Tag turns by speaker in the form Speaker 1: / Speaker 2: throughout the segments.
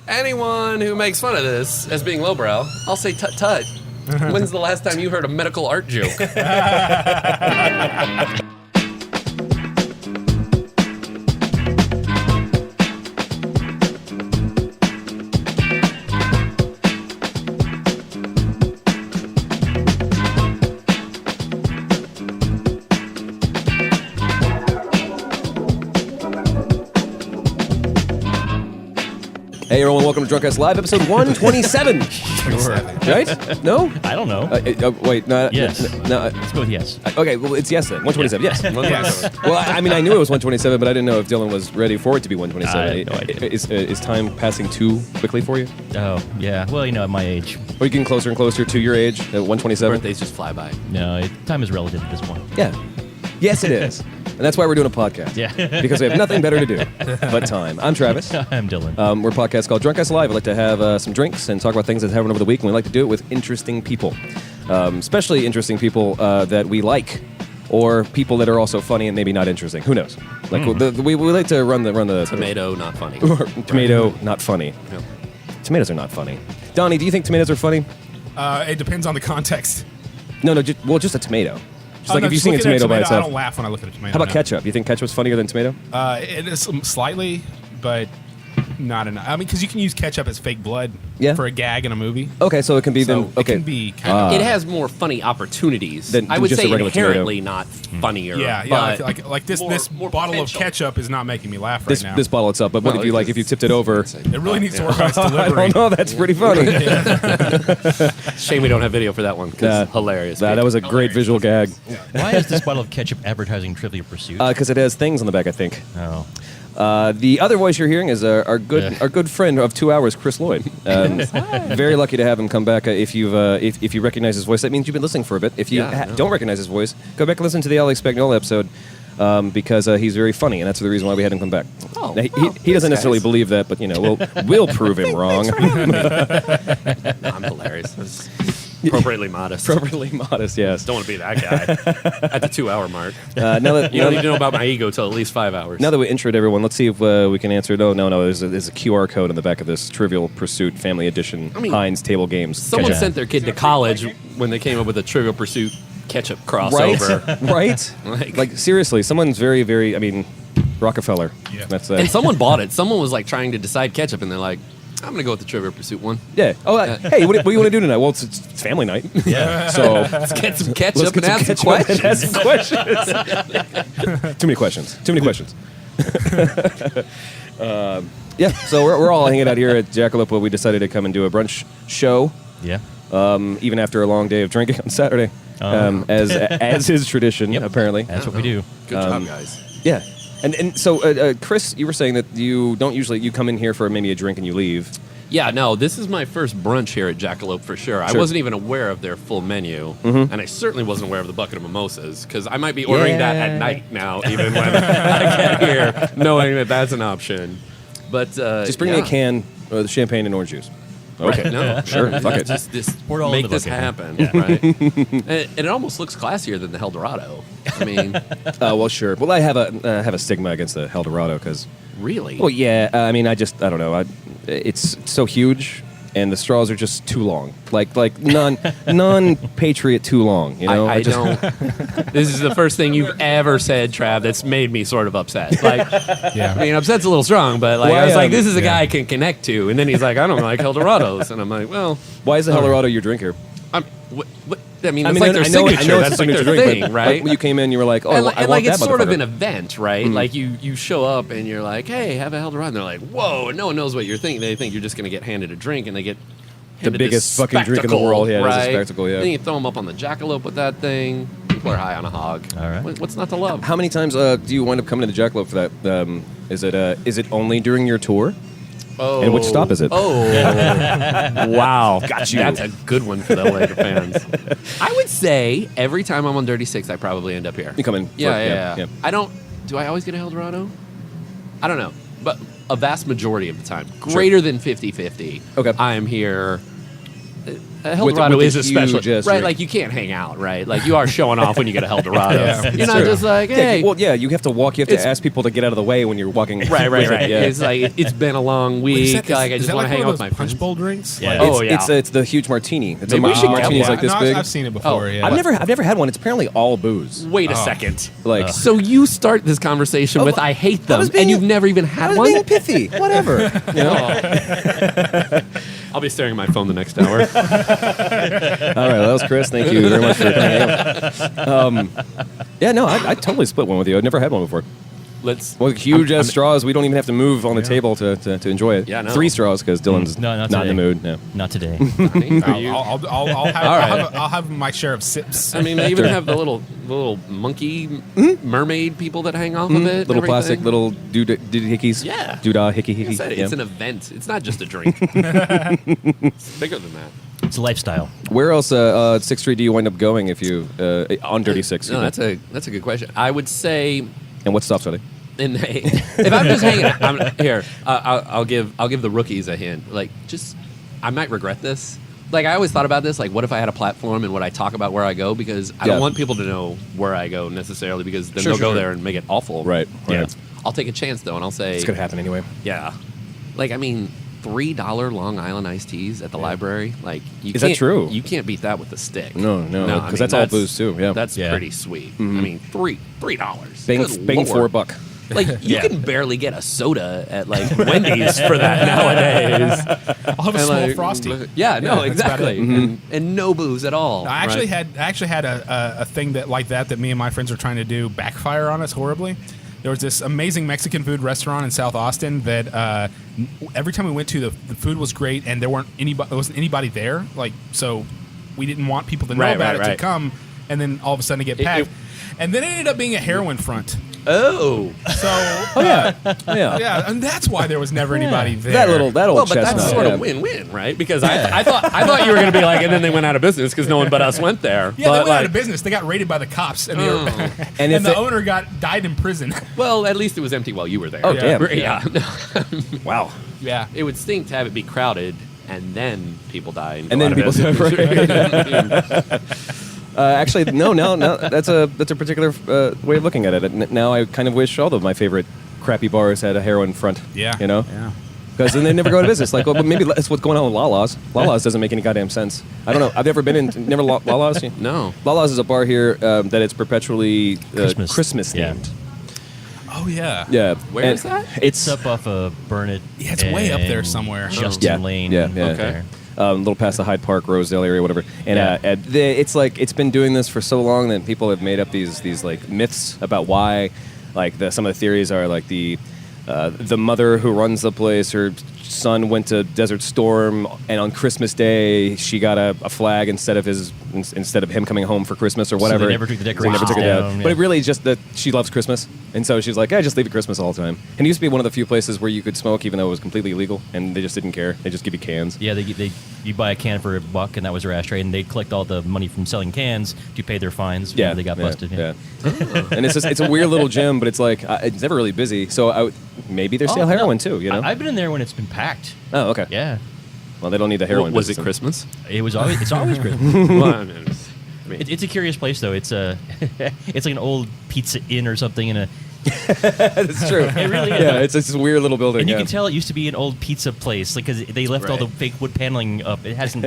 Speaker 1: anyone who makes fun of this as being lowbrow, I'll say tut-tut. When's the last time you heard a medical art joke?
Speaker 2: Hey everyone, welcome to Drunkcast Live, episode 127. Right? No?
Speaker 3: I don't know.
Speaker 2: Wait, no.
Speaker 3: Yes.
Speaker 2: No.
Speaker 3: Let's go with yes.
Speaker 2: Okay, well, it's yes then. 127, yes.
Speaker 1: Yes.
Speaker 2: Well, I mean, I knew it was 127, but I didn't know if Dylan was ready for it to be 127.
Speaker 3: I had no idea.
Speaker 2: Is time passing too quickly for you?
Speaker 3: Oh, yeah. Well, at my age.
Speaker 2: Or you getting closer and closer to your age at 127?
Speaker 1: Birthdays just fly by.
Speaker 3: No, time is relative at this point.
Speaker 2: Yeah. Yes, it is. And that's why we're doing a podcast.
Speaker 3: Yeah.
Speaker 2: Because we have nothing better to do but time. I'm Travis.
Speaker 3: I'm Dylan.
Speaker 2: We're a podcast called Drunkcast Live. We like to have some drinks and talk about things that happen over the week, and we like to do it with interesting people. Especially interesting people that we like, or people that are also funny and maybe not interesting. Who knows? Like we like to run the
Speaker 1: Tomato, not funny.
Speaker 2: tomato, not funny.
Speaker 1: Yep.
Speaker 2: Tomatoes are not funny. Donnie, do you think tomatoes are funny?
Speaker 4: It depends on the context.
Speaker 2: No, just a tomato. Just
Speaker 4: Oh,
Speaker 2: like
Speaker 4: no,
Speaker 2: if you've
Speaker 4: just
Speaker 2: seen a
Speaker 4: looking at
Speaker 2: tomato by
Speaker 4: I
Speaker 2: itself.
Speaker 4: don't laugh when I look at a tomato.
Speaker 2: How about
Speaker 4: no.
Speaker 2: ketchup? You think ketchup's funnier than tomato?
Speaker 4: It is slightly, but not enough. I mean, because you can use ketchup as fake blood for a gag in a movie.
Speaker 2: Okay, so it can be
Speaker 4: So
Speaker 2: then. Okay,
Speaker 4: it can be kind
Speaker 1: It has more funny opportunities.
Speaker 2: Than
Speaker 1: I would
Speaker 2: just
Speaker 1: say
Speaker 2: a regular
Speaker 1: inherently not funnier.
Speaker 4: of yeah.
Speaker 1: but
Speaker 4: Like this
Speaker 1: more
Speaker 4: bottle of
Speaker 1: potential.
Speaker 4: ketchup is not making me laugh right
Speaker 2: this
Speaker 4: now.
Speaker 2: this bottle itself. But what
Speaker 1: Well,
Speaker 2: if you tipped it over?
Speaker 4: It really needs to work on its
Speaker 2: I
Speaker 4: delivery.
Speaker 2: don't know. That's pretty funny.
Speaker 1: Shame we don't have video for that one, because hilarious.
Speaker 2: That was a great visual gag.
Speaker 3: Why is this bottle of ketchup advertising Trivial Pursuit?
Speaker 2: Because it has things on the back, I think.
Speaker 3: oh.
Speaker 2: The other voice you're hearing is our good friend of 2 hours, Chris Lloyd. Very lucky to have him come back. If you recognize his voice, that means you've been listening for a bit. If you don't recognize his voice, go back and listen to the Alex Spagnola episode. Because he's very funny, and that's the reason why we had him come back.
Speaker 1: Oh,
Speaker 2: Now, he
Speaker 1: wow.
Speaker 2: doesn't necessarily
Speaker 1: Guys.
Speaker 2: believe that, but we'll prove him wrong.
Speaker 1: No, I'm hilarious. It's appropriately modest.
Speaker 2: Appropriately modest, yes.
Speaker 1: Don't want to be that guy at the 2 hour mark.
Speaker 2: Now that
Speaker 1: You don't need to know about my ego till at least 5 hours.
Speaker 2: Now that we introed everyone, let's see if we can answer. No. There's a QR code on the back of this Trivial Pursuit Family Edition
Speaker 1: I mean,
Speaker 2: Heinz Table Games.
Speaker 1: Someone
Speaker 2: ketchup.
Speaker 1: sent their kid to college when they came up with a Trivial Pursuit ketchup crossover.
Speaker 2: Right? Like seriously, someone's very, very. I mean, Rockefeller.
Speaker 4: Yeah.
Speaker 2: That's
Speaker 1: And someone bought it. Someone was like trying to decide ketchup, and they're like, I'm going to go with the Trivial Pursuit one.
Speaker 2: yeah. Oh, hey, what do you want to do tonight? Well, it's family night.
Speaker 3: Yeah.
Speaker 2: So
Speaker 1: Let's get some ketchup
Speaker 2: let's get
Speaker 1: and
Speaker 2: some
Speaker 1: ask some
Speaker 2: ketchup and
Speaker 1: questions.
Speaker 2: ask some questions. Too many questions. Yeah. So we're all hanging out here at Jackalope. We decided to come and do a brunch show.
Speaker 3: Yeah.
Speaker 2: Even after a long day of drinking on Saturday, as is tradition,
Speaker 3: Yep.
Speaker 2: apparently.
Speaker 3: That's what we do.
Speaker 1: Good job, guys.
Speaker 2: Yeah, and so Chris, you were saying that you don't usually you come in here for maybe a drink and you leave.
Speaker 1: Yeah, no, this is my first brunch here at Jackalope for sure. I
Speaker 2: Sure.
Speaker 1: wasn't even aware of their full menu, and I certainly wasn't aware of the bucket of mimosas, because I might be ordering that at night now, even when I get here, knowing that that's an option. But
Speaker 2: Just bring me a can of champagne and orange juice. Okay,
Speaker 1: No,
Speaker 2: sure, fuck it.
Speaker 1: Just this,
Speaker 3: Pour it all in
Speaker 1: make
Speaker 3: the
Speaker 1: this
Speaker 3: bucket.
Speaker 1: happen, right? And it almost looks classier than the Eldorado. I mean,
Speaker 2: Well, sure. Well, I have a stigma against the Eldorado because,
Speaker 1: really?
Speaker 2: well, yeah. I mean, I don't know. It's so huge, and the straws are just too long. Like non-patriot too long. You know,
Speaker 1: I don't. This is the first thing you've ever said, Trav, that's made me sort of upset. Like,
Speaker 4: Yeah.
Speaker 1: I mean, upset's a little strong, but like,
Speaker 2: Why,
Speaker 1: I was like, this is a
Speaker 4: yeah.
Speaker 1: guy I can connect to. And then he's like, I don't like Eldorados. And I'm like, well,
Speaker 2: Why is the Eldorado your drinker?
Speaker 1: I mean, it's like their
Speaker 2: I know
Speaker 1: signature.
Speaker 2: it's
Speaker 1: That's
Speaker 2: a
Speaker 1: like their
Speaker 2: signature drink,
Speaker 1: thing,
Speaker 2: but,
Speaker 1: right?
Speaker 2: Like, when you came in, you were like, oh,
Speaker 1: and,
Speaker 2: I
Speaker 1: and
Speaker 2: want
Speaker 1: like
Speaker 2: that
Speaker 1: it's sort of
Speaker 2: motherfucker.
Speaker 1: an event, right? Like you show up and you're like, hey, have a Eldorado. And they're like, whoa, and no one knows what you're thinking. They think you're just going to get handed a drink, and they get handed
Speaker 2: biggest
Speaker 1: this
Speaker 2: fucking drink in the
Speaker 1: spectacle,
Speaker 2: world. Yeah, it is a
Speaker 1: right?
Speaker 2: spectacle, yeah.
Speaker 1: Then you throw them up on the Jackalope with that thing. People are high on a hog.
Speaker 3: All right.
Speaker 1: What's not to love?
Speaker 2: How many times do you wind up coming to the Jackalope for that? Is it only during your tour?
Speaker 1: Oh.
Speaker 2: And which stop is it?
Speaker 1: Oh, wow. Got you. That's a good one for the Laker fans. I would say every time I'm on Dirty Six, I probably end up here.
Speaker 2: You come in.
Speaker 1: Yeah. I don't. Do I always get a Eldorado? I don't know. But a vast majority of the time, greater than 50-50,
Speaker 2: Okay.
Speaker 1: I am here Eldorado
Speaker 2: with
Speaker 1: is
Speaker 2: the
Speaker 1: a special,
Speaker 2: huge
Speaker 1: right?
Speaker 2: drink.
Speaker 1: Like you can't hang out, right? Like you are showing off when you get a Eldorado.
Speaker 4: Yeah,
Speaker 1: You're not
Speaker 2: true.
Speaker 1: just like, hey,
Speaker 2: Well, yeah, you have to walk. You have to
Speaker 1: It's-
Speaker 2: ask people to get out of the way when you're walking.
Speaker 1: right.
Speaker 2: Yeah.
Speaker 1: It's like it's been a long week. Like I
Speaker 4: is
Speaker 1: just
Speaker 4: that
Speaker 1: want to
Speaker 4: like
Speaker 1: hang
Speaker 4: one
Speaker 1: out
Speaker 4: of
Speaker 1: with
Speaker 4: those
Speaker 1: my
Speaker 4: punch
Speaker 1: friends.
Speaker 4: bowl drinks?
Speaker 3: Yeah.
Speaker 4: Like,
Speaker 1: Oh, yeah.
Speaker 2: It's the huge martini. It's
Speaker 1: Maybe we should get
Speaker 2: martini's
Speaker 1: one.
Speaker 2: like this
Speaker 4: No,
Speaker 2: big.
Speaker 4: I've seen it before.
Speaker 1: Oh,
Speaker 4: yeah.
Speaker 2: I've never had one. It's apparently all booze.
Speaker 1: Wait a
Speaker 4: Oh.
Speaker 1: second.
Speaker 2: Like
Speaker 1: So you start this conversation with "I hate them,"
Speaker 2: being-
Speaker 1: and you've never even
Speaker 2: I
Speaker 1: had
Speaker 2: was
Speaker 1: one.
Speaker 2: being pithy. Whatever. You know?
Speaker 1: I'll be staring at my phone the next hour.
Speaker 2: All right, well, that was Chris. Thank you very much for playing. Yeah, no, I totally split one with you. I've never had one before.
Speaker 1: Let's.
Speaker 2: Well, huge
Speaker 1: I'm-
Speaker 2: ass straws. We don't even have to move on the table to enjoy it.
Speaker 1: Yeah, no.
Speaker 2: 3 straws because Dylan's
Speaker 3: No, not
Speaker 2: not in the
Speaker 3: today.
Speaker 2: mood. No.
Speaker 3: Not today.
Speaker 1: Are you-
Speaker 4: I'll have,
Speaker 1: right.
Speaker 4: I'll have my share of sips.
Speaker 1: I mean, they even have the little monkey mermaid people that hang off of it. and
Speaker 2: Little plastic,
Speaker 1: everything.
Speaker 2: little doohickeys.
Speaker 1: Yeah.
Speaker 2: Doodah hickey
Speaker 1: Like I
Speaker 2: hickey.
Speaker 1: said,
Speaker 2: Yeah.
Speaker 1: it's an event. It's not just a drink. It's bigger than that.
Speaker 3: It's a lifestyle.
Speaker 2: Where else, 6th Street, do you wind up going if you on Dirty Six?
Speaker 1: No, that's a good question. I would say
Speaker 2: And what stops are they?
Speaker 1: if I'm just hanging out, here, I'll give the rookies a hint. Like, just I might regret this. Like, I always thought about this. Like, what if I had a platform and would I talk about where I go? Because I don't want people to know where I go necessarily, because then they'll go there and make it awful.
Speaker 2: Right.
Speaker 3: Yeah.
Speaker 1: I'll take a chance though, and I'll say
Speaker 2: It's gonna happen anyway.
Speaker 1: Yeah. Like, I mean, $3 Long Island iced teas at the library. Like,
Speaker 2: Is that true?
Speaker 1: You can't beat that with a stick.
Speaker 2: No,
Speaker 1: I
Speaker 2: because that's all booze too. Yeah.
Speaker 1: That's
Speaker 3: Yeah.
Speaker 1: pretty sweet. I mean, $3. Good
Speaker 2: bang for
Speaker 1: Lord.
Speaker 2: $1.
Speaker 1: Like, you can barely get a soda at like Wendy's for that nowadays.
Speaker 4: I'll have a
Speaker 1: And,
Speaker 4: small
Speaker 1: like,
Speaker 4: frosty.
Speaker 1: Yeah, no,
Speaker 4: that's about
Speaker 1: exactly.
Speaker 4: it.
Speaker 1: And no booze at all.
Speaker 4: I actually
Speaker 1: right?
Speaker 4: had a thing that like that me and my friends were trying to do backfire on us horribly. There was this amazing Mexican food restaurant in South Austin that every time we went to, the food was great, and there wasn't anybody there. Like, so we didn't want people to know about it to come, and then all of a sudden it get packed. And then it ended up being a heroin front.
Speaker 1: Oh.
Speaker 4: So
Speaker 2: Yeah.
Speaker 4: yeah, and that's why there was never anybody there.
Speaker 2: That old
Speaker 1: Well, but
Speaker 2: chestnut.
Speaker 1: that's sort
Speaker 2: yeah.
Speaker 1: of win-win, right? Because I thought you were going to be like, and then they went out of business because no one but us went there.
Speaker 4: Yeah,
Speaker 1: but
Speaker 4: they went
Speaker 1: like,
Speaker 4: out of business. They got raided by the cops, and,
Speaker 1: Oh.
Speaker 4: and
Speaker 2: if
Speaker 4: the
Speaker 2: it-
Speaker 4: owner died in prison.
Speaker 1: Well, at least it was empty while you were there.
Speaker 2: Oh,
Speaker 4: Yeah.
Speaker 2: damn.
Speaker 1: Yeah.
Speaker 2: Wow.
Speaker 4: Yeah.
Speaker 1: It would stink to have it be crowded and then people die.
Speaker 2: And then people die. Actually, no. That's a particular way of looking at it. Now I kind of wish all of my favorite crappy bars had a heroin front.
Speaker 4: Yeah.
Speaker 2: You know?
Speaker 4: Yeah.
Speaker 2: Because then they never go out of business. Like, well, but maybe that's what's going on with Lala's. Lala's doesn't make any goddamn sense. I don't know. I've never been in. Never Lala's.
Speaker 1: No.
Speaker 2: Lala's is a bar here that it's perpetually Christmas
Speaker 3: Yeah.
Speaker 2: themed.
Speaker 4: Oh yeah.
Speaker 2: Yeah.
Speaker 1: Where
Speaker 2: And
Speaker 1: is that?
Speaker 3: It's up off of Burnett.
Speaker 4: Yeah, it's way up there
Speaker 3: and
Speaker 4: somewhere.
Speaker 3: Justin
Speaker 2: Yeah,
Speaker 3: Lane.
Speaker 2: yeah,
Speaker 3: up
Speaker 2: yeah.
Speaker 3: there.
Speaker 2: A little past the Hyde Park, Rosedale area, whatever. And
Speaker 3: Yeah.
Speaker 2: it's like it's been doing this for so long that people have made up these like myths about why. Like some of the theories are like the mother who runs the place, her son went to Desert Storm, and on Christmas Day she got a flag instead of him coming home for Christmas or whatever.
Speaker 3: they never took the
Speaker 2: So they
Speaker 3: decorations
Speaker 2: never took it
Speaker 3: down,
Speaker 2: But
Speaker 3: yeah.
Speaker 2: it really is just that she loves Christmas, and so she's like, I just leave it Christmas all the time. And it used to be one of the few places where you could smoke even though it was completely illegal, and they just didn't care. They just give you cans.
Speaker 3: Yeah, you buy a can for $1, and that was their ashtray, and they collect all the money from selling cans to pay their fines.
Speaker 2: Yeah,
Speaker 3: when they got busted.
Speaker 2: Yeah. And it's a weird little gym, but it's like it's never really busy. So maybe they sell heroin too. You know?
Speaker 3: I've been in there when it's been packed.
Speaker 2: Oh, okay.
Speaker 3: Yeah,
Speaker 2: Well, they don't need the heroin.
Speaker 1: Was it
Speaker 2: business.
Speaker 1: Christmas?
Speaker 3: it's always Christmas.
Speaker 1: Well, I mean,
Speaker 3: It's a curious place though. It's it's like an old pizza inn or something in a.
Speaker 2: It's true.
Speaker 3: It really is.
Speaker 2: Yeah, it's this weird little building.
Speaker 3: And you
Speaker 2: yeah.
Speaker 3: can tell it used to be an old pizza place, like because they left all the
Speaker 1: Right.
Speaker 3: fake wood paneling up. It hasn't.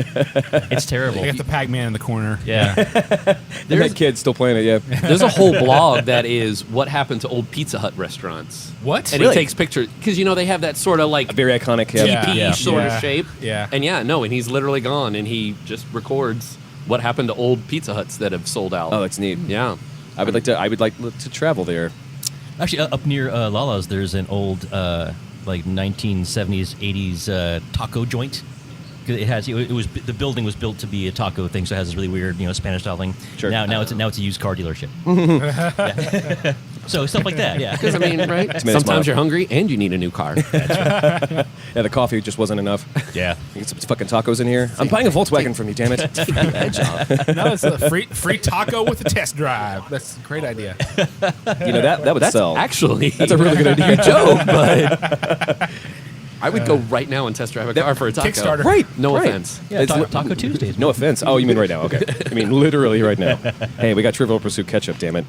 Speaker 3: It's terrible.
Speaker 4: They got the Pac-Man in the corner.
Speaker 3: Yeah,
Speaker 2: And that kid's still playing it. Yeah.
Speaker 1: there's a whole blog that is what happened to old Pizza Hut restaurants.
Speaker 4: What?
Speaker 1: And
Speaker 2: Really?
Speaker 1: he takes pictures because they have that sort of like
Speaker 2: Very iconic.
Speaker 1: TP
Speaker 2: Yeah.
Speaker 3: Yeah.
Speaker 1: sort
Speaker 4: Yeah.
Speaker 1: of shape.
Speaker 4: Yeah.
Speaker 1: And and he's literally gone, and he just records what happened to old Pizza Huts that have sold out.
Speaker 2: Oh, that's neat.
Speaker 1: Yeah.
Speaker 2: I would like to travel there.
Speaker 3: actually, up near Lala's, there's an old like 1970s, 80s taco joint. 'Cause the building was built to be a taco thing, so it has this really weird Spanish style thing.
Speaker 2: Sure.
Speaker 3: Now it's a used car dealership. Yeah. So stuff like that. Yeah.
Speaker 1: Because, I mean, right?
Speaker 2: made us smile.
Speaker 1: Sometimes you're hungry and you need a new car.
Speaker 2: Yeah, the coffee just wasn't enough.
Speaker 3: Yeah.
Speaker 2: Get some fucking tacos in here. I'm buying a Volkswagen from you, damn it.
Speaker 4: No, it's a free taco with a test drive. That's a great idea.
Speaker 2: You know that would
Speaker 1: That's
Speaker 2: sell.
Speaker 1: actually
Speaker 2: That's a really good idea.
Speaker 1: joke, but I would go right now and test drive a car for a taco.
Speaker 4: Kickstarter.
Speaker 2: Right.
Speaker 1: No
Speaker 2: right.
Speaker 1: offense.
Speaker 3: Yeah,
Speaker 2: It's
Speaker 3: Taco Tuesdays.
Speaker 2: No offense. Oh, you mean right now? Okay. I mean literally right now. Hey, we got Trivial Pursuit ketchup. Damn it.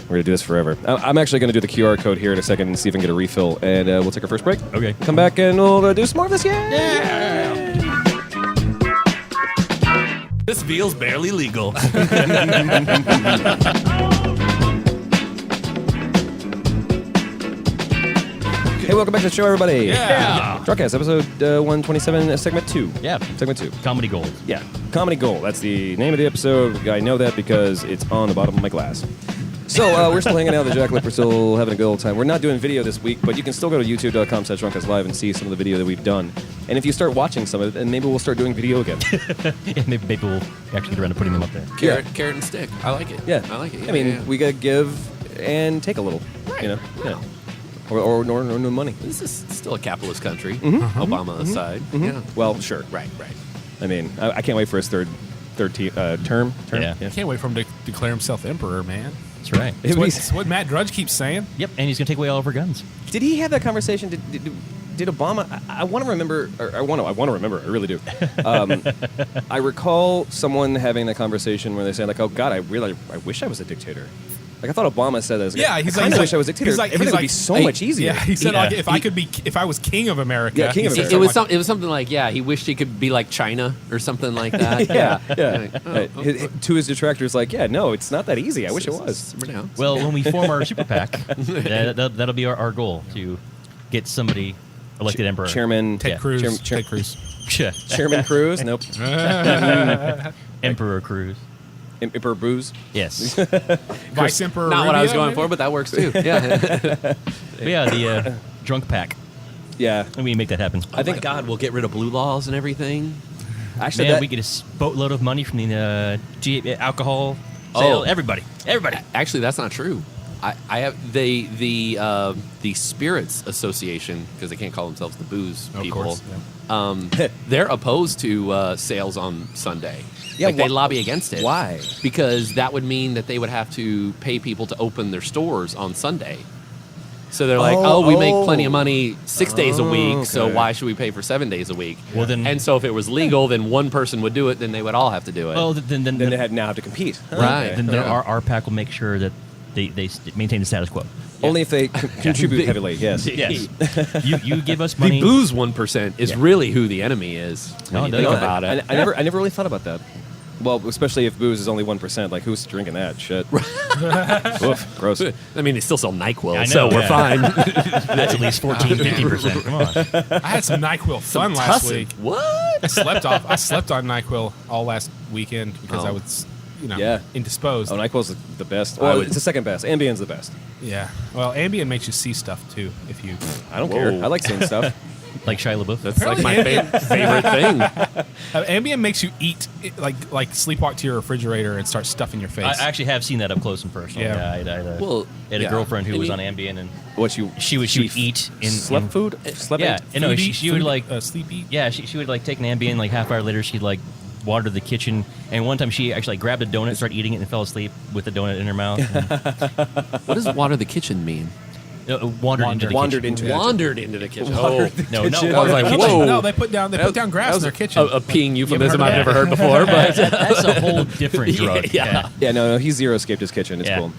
Speaker 2: We're gonna do this forever. I'm actually gonna do the QR code here in a second and see if I can get a refill, and we'll take our first break.
Speaker 3: Okay.
Speaker 2: Come back and we'll do some more of this. Yeah.
Speaker 3: This feels barely legal.
Speaker 2: Hey, welcome back to the show, everybody.
Speaker 4: Yeah.
Speaker 2: Drugcast, episode 127, segment 2.
Speaker 3: Yeah.
Speaker 2: Segment 2.
Speaker 3: Comedy gold.
Speaker 2: Yeah. Comedy Gold. That's the name of the episode. I know that because it's on the bottom of my glass. So we're still hanging out. The Jackalope. We're still having a good old time. We're not doing video this week, but you can still go to youtube.com/drunkaslive and see some of the video that we've done. And if you start watching some of it, then maybe we'll start doing video again.
Speaker 3: Yeah, maybe we'll actually get around to putting them up there.
Speaker 1: Carrot and stick. I like it.
Speaker 2: Yeah.
Speaker 1: I like it.
Speaker 2: I mean,
Speaker 1: yeah.
Speaker 2: we got to give and take a little.
Speaker 1: Right.
Speaker 2: You know?
Speaker 1: Well,
Speaker 2: Yeah. Or no money.
Speaker 1: This is still a capitalist country.
Speaker 2: Mm-hmm.
Speaker 1: Obama aside. Yeah.
Speaker 2: Well, sure.
Speaker 1: Right.
Speaker 2: I mean, I can't wait for his third term.
Speaker 3: Yeah.
Speaker 4: Can't wait for him to declare himself emperor, man.
Speaker 3: That's right.
Speaker 2: It would be-
Speaker 4: It's what Matt Drudge keeps saying.
Speaker 3: Yep, and he's going to take away all of our guns.
Speaker 2: Did he have that conversation? Did Obama? I want to remember. Or I want to remember. I really do. I recall someone having that conversation where they say like, "Oh God, I wish I was a dictator." Like I thought Obama said that.
Speaker 4: Yeah,
Speaker 2: I
Speaker 4: he's
Speaker 2: kind of
Speaker 4: like-
Speaker 2: wish I was a dictator.
Speaker 4: he's like-
Speaker 2: Everything
Speaker 4: he's
Speaker 2: would be
Speaker 4: like-
Speaker 2: so
Speaker 1: Hey,
Speaker 2: much easier.
Speaker 4: Yeah, he said
Speaker 3: Yeah.
Speaker 4: like if I was king of America.
Speaker 2: Yeah, king of
Speaker 4: he
Speaker 2: America.
Speaker 4: said
Speaker 1: It was
Speaker 4: something
Speaker 1: something like he wished he could be like China or something like that.
Speaker 2: yeah.
Speaker 1: Like, oh,
Speaker 2: To his detractors, like, yeah, no, it's not that easy. I wish it was.
Speaker 1: Simmer down.
Speaker 3: Well, when we form our super PAC, that'll be our goal to get somebody elected emperor.
Speaker 2: Chairman
Speaker 4: Ted
Speaker 3: Yeah.
Speaker 4: Cruz.
Speaker 2: Chair-
Speaker 4: Ted Cruz.
Speaker 2: Chairman Cruz. Nope.
Speaker 3: Emperor Cruz.
Speaker 2: Emperor Booze.
Speaker 3: Yes.
Speaker 4: Vice Emperor.
Speaker 1: Not what I was
Speaker 4: Rubio,
Speaker 1: going
Speaker 4: maybe?
Speaker 1: for, but that works too. Yeah.
Speaker 3: But yeah, the drunk pack.
Speaker 2: Yeah.
Speaker 3: And we make that happen.
Speaker 1: I think God, we'll get rid of blue laws and everything.
Speaker 2: Actually,
Speaker 3: Man,
Speaker 2: that,
Speaker 3: we get a boatload of money from the alcohol sale.
Speaker 1: Oh.
Speaker 3: Everybody.
Speaker 1: Actually, that's not true. I have the Spirits Association, because they can't call themselves the booze
Speaker 4: Of
Speaker 1: people.
Speaker 4: course, yeah.
Speaker 1: They're opposed to sales on Sunday.
Speaker 2: Yeah,
Speaker 1: Like they
Speaker 2: wh-
Speaker 1: lobby against it.
Speaker 2: Why?
Speaker 1: Because that would mean that they would have to pay people to open their stores on Sunday. So they're like, we make plenty of money 6 days a week, so
Speaker 2: okay.
Speaker 1: why should we pay for 7 days a week?
Speaker 3: Well, then-
Speaker 1: and so if it was legal, then one person would do it, then they would all have to do it.
Speaker 3: Well, then
Speaker 2: then they now have to compete.
Speaker 1: Right.
Speaker 3: Then
Speaker 1: Yeah.
Speaker 3: our pack will make sure that they maintain the status quo.
Speaker 2: Only if they contribute heavily. Yes.
Speaker 3: Yes. you give us
Speaker 1: The
Speaker 3: money.
Speaker 1: booze 1% is
Speaker 3: Yeah.
Speaker 1: really who the enemy is.
Speaker 3: No,
Speaker 1: When you
Speaker 3: no,
Speaker 1: think
Speaker 3: no.
Speaker 1: about it.
Speaker 2: I never really thought about that. Well, especially if booze is only 1%. Like, who's drinking that shit? Oof, gross.
Speaker 1: I mean, they still sell NyQuil,
Speaker 3: I know,
Speaker 1: so we're
Speaker 3: yeah.
Speaker 1: fine.
Speaker 3: That's at least 14-15%. Come on.
Speaker 4: I had some NyQuil fun last
Speaker 1: Tussin.
Speaker 4: week.
Speaker 1: What?
Speaker 4: I slept on NyQuil all last weekend because
Speaker 1: Oh.
Speaker 4: I was,
Speaker 2: Yeah.
Speaker 4: indisposed.
Speaker 2: Oh, NyQuil's the best. Well, it's the second best. Ambien's the best.
Speaker 4: Yeah. Well, Ambien makes you see stuff too. If you
Speaker 2: I don't care.
Speaker 1: Whoa.
Speaker 2: I like seeing stuff.
Speaker 3: Like Shia LaBeouf.
Speaker 1: That's like my
Speaker 4: Apparently,
Speaker 1: favorite thing.
Speaker 4: Ambien makes you eat, like sleepwalk to your refrigerator and start stuffing your face.
Speaker 3: I actually have seen that up close and personal.
Speaker 4: Yeah.
Speaker 3: I had
Speaker 1: Well,
Speaker 3: I had a
Speaker 1: yeah.
Speaker 3: girlfriend who
Speaker 1: And
Speaker 3: was
Speaker 1: you-
Speaker 3: on Ambien, and
Speaker 2: What you?
Speaker 3: she would eat in
Speaker 2: slept
Speaker 3: in-
Speaker 2: food. Slept
Speaker 3: Yeah,
Speaker 2: ate?
Speaker 3: no,
Speaker 4: Food
Speaker 3: she
Speaker 4: eat,
Speaker 3: would
Speaker 4: food,
Speaker 3: like
Speaker 4: sleep eat.
Speaker 3: Yeah, she would like take an Ambien. Like half hour later, she'd like water the kitchen. And one time, she actually like, grabbed a donut, started eating it, and fell asleep with the donut in her mouth.
Speaker 1: What does water the kitchen mean?
Speaker 3: Wandered into the
Speaker 2: Wandered
Speaker 3: kitchen.
Speaker 2: into the
Speaker 1: Wandered into the kitchen.
Speaker 2: Wandered
Speaker 1: Oh,
Speaker 3: No, no.
Speaker 2: kitchen.
Speaker 1: I was like, whoa.
Speaker 4: No, they put down grass in their kitchen.
Speaker 1: A peeing euphemism
Speaker 4: heard
Speaker 1: I've
Speaker 4: of
Speaker 1: never heard before, but
Speaker 3: That's a whole different drug.
Speaker 1: Yeah.
Speaker 2: Yeah, no, he's zero escaped his kitchen. It's
Speaker 3: Yeah.
Speaker 2: cool.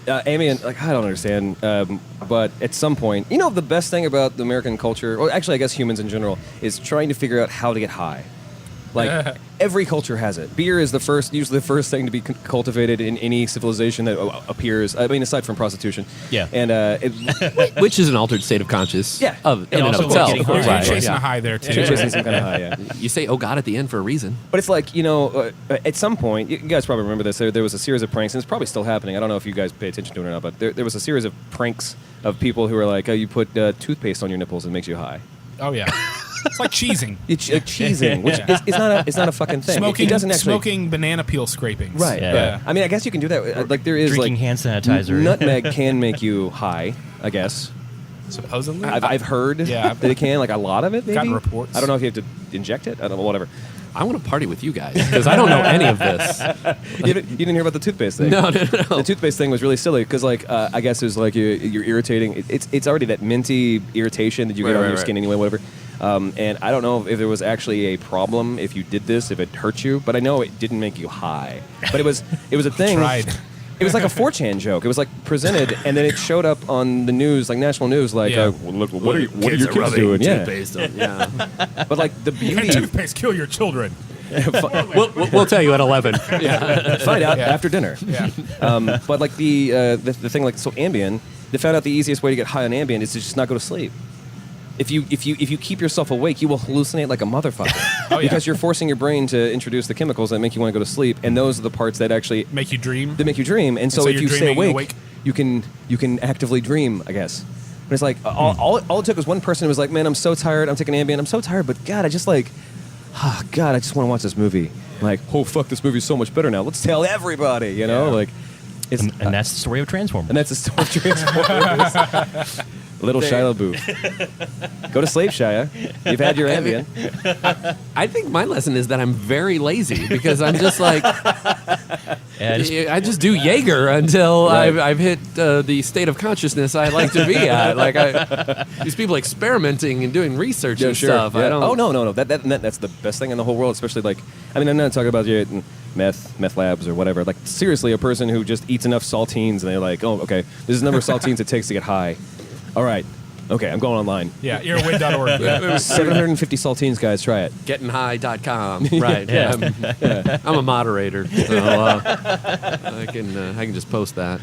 Speaker 2: Ambien, like, I don't understand, but at some point, the best thing about the American culture, or actually, I guess humans in general, is trying to figure out how to get high. Like every culture has it. Beer is usually the first thing to be cultivated in any civilization that appears. I mean, aside from prostitution.
Speaker 3: Yeah.
Speaker 2: And
Speaker 1: which is an altered state of conscious.
Speaker 2: Yeah.
Speaker 1: Of in
Speaker 3: And
Speaker 1: and of
Speaker 3: also
Speaker 1: itself.
Speaker 3: getting high.
Speaker 4: You're
Speaker 1: Right,
Speaker 4: chasing
Speaker 1: yeah.
Speaker 4: a high there too.
Speaker 2: you're chasing some kind of high. Yeah.
Speaker 1: You say, "Oh God" at the end for a reason.
Speaker 2: But it's like, at some point, you guys probably remember this, there was a series of pranks, and it's probably still happening. I don't know if you guys pay attention to it or not, but there was a series of pranks of people who were like, oh, you put toothpaste on your nipples and it makes you high.
Speaker 4: Oh yeah. It's like cheesing.
Speaker 2: Cheesing, which
Speaker 4: Yeah.
Speaker 2: is not a fucking thing.
Speaker 4: Smoking,
Speaker 2: It doesn't actually.
Speaker 4: smoking banana peel scrapings.
Speaker 2: Right.
Speaker 3: Yeah.
Speaker 2: Yeah. I mean, I guess you can do that. Like, there is,
Speaker 3: Drinking
Speaker 2: like,
Speaker 3: hand sanitizer.
Speaker 2: nutmeg can make you high, I guess.
Speaker 4: Supposedly.
Speaker 2: I've heard
Speaker 4: Yeah.
Speaker 2: that it can, like a lot of it, maybe.
Speaker 4: Gotten reports.
Speaker 2: I don't know if you have to inject it. I don't know, whatever.
Speaker 1: I want to party with you guys because I don't know any of this.
Speaker 2: You didn't hear about the toothpaste thing?
Speaker 1: No.
Speaker 2: The toothpaste thing was really silly because, like, I guess it was like you're irritating. It's already that minty irritation that you get on your skin anyway, whatever. And I don't know if there was actually a problem if you did this, if it hurt you, but I know it didn't make you high. But it was a thing.
Speaker 4: Tried.
Speaker 2: It was like a 4chan joke. It was like presented, and then it showed up on the news, like national news, like,
Speaker 4: Yeah.
Speaker 2: look, what are your kids doing? Yeah.
Speaker 1: Yeah.
Speaker 2: But like the
Speaker 4: Can
Speaker 2: beauty,
Speaker 4: toothpaste kill your children?
Speaker 1: We'll tell you at 11. Yeah.
Speaker 2: find out
Speaker 4: Yeah.
Speaker 2: after dinner.
Speaker 4: Yeah.
Speaker 2: But like the thing, like, so Ambien, they found out the easiest way to get high on Ambien is to just not go to sleep. If you keep yourself awake, you will hallucinate like a motherfucker.
Speaker 4: Oh, yeah.
Speaker 2: Because you're forcing your brain to introduce the chemicals that make you want to go to sleep, and those are the parts that actually
Speaker 4: Make you dream.
Speaker 2: make you dream. And so if
Speaker 4: you're
Speaker 2: you stay
Speaker 4: dreaming
Speaker 2: awake,
Speaker 4: awake?
Speaker 2: you can actively dream, I guess. But it's like all it took was one person who was like, "Man, I'm so tired. I'm taking Ambien. I'm so tired, but God, I just like, God, I just want to watch this movie." I'm like, oh fuck, this movie's so much better now. Let's tell everybody, you know,
Speaker 4: Yeah.
Speaker 2: like, it's
Speaker 3: And that's the story of Transformers.
Speaker 2: and that's the story of Transformers. Little Shia LaBeouf. Go to sleep, Shia. You've had your Ambien.
Speaker 1: I think my lesson is that I'm very lazy because I'm just like, I just do Jaeger until
Speaker 2: Right.
Speaker 1: I've hit the state of consciousness I like to be at. Like these people experimenting and doing research and stuff.
Speaker 2: Yeah.
Speaker 1: I don't.
Speaker 2: Oh no. That's the best thing in the whole world. Especially like, I mean, I'm not talking about meth labs or whatever. Like seriously, a person who just eats enough saltines and they're like, oh, okay, this is the number of saltines it takes to get high. All right, okay, I'm going online.
Speaker 4: Yeah, earwin.org.
Speaker 2: 750 saltines, guys. Try it.
Speaker 1: Gettinghigh.com. Right.
Speaker 2: Yeah.
Speaker 1: I'm a moderator, so I can just post that.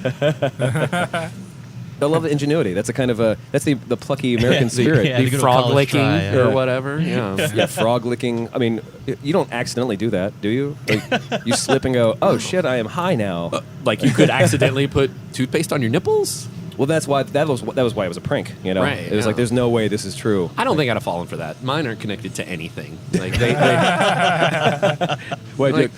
Speaker 2: I love the ingenuity. That's a kind of that's the plucky American spirit.
Speaker 3: Yeah, the
Speaker 1: The
Speaker 3: good old
Speaker 1: frog
Speaker 3: college
Speaker 1: licking
Speaker 3: try, yeah.
Speaker 1: or whatever. Yeah.
Speaker 2: Yeah, frog licking. I mean, you don't accidentally do that, do you? Like, you slip and go, oh shit, I am high now.
Speaker 1: Like you could accidentally put toothpaste on your nipples.
Speaker 2: Well, that's why that was why it was a prank. You know,
Speaker 1: Right,
Speaker 2: it was
Speaker 1: yeah.
Speaker 2: like, there's no way this is true.
Speaker 1: I don't think I'd have fallen for that. Mine aren't connected to anything. Like they
Speaker 2: Wait,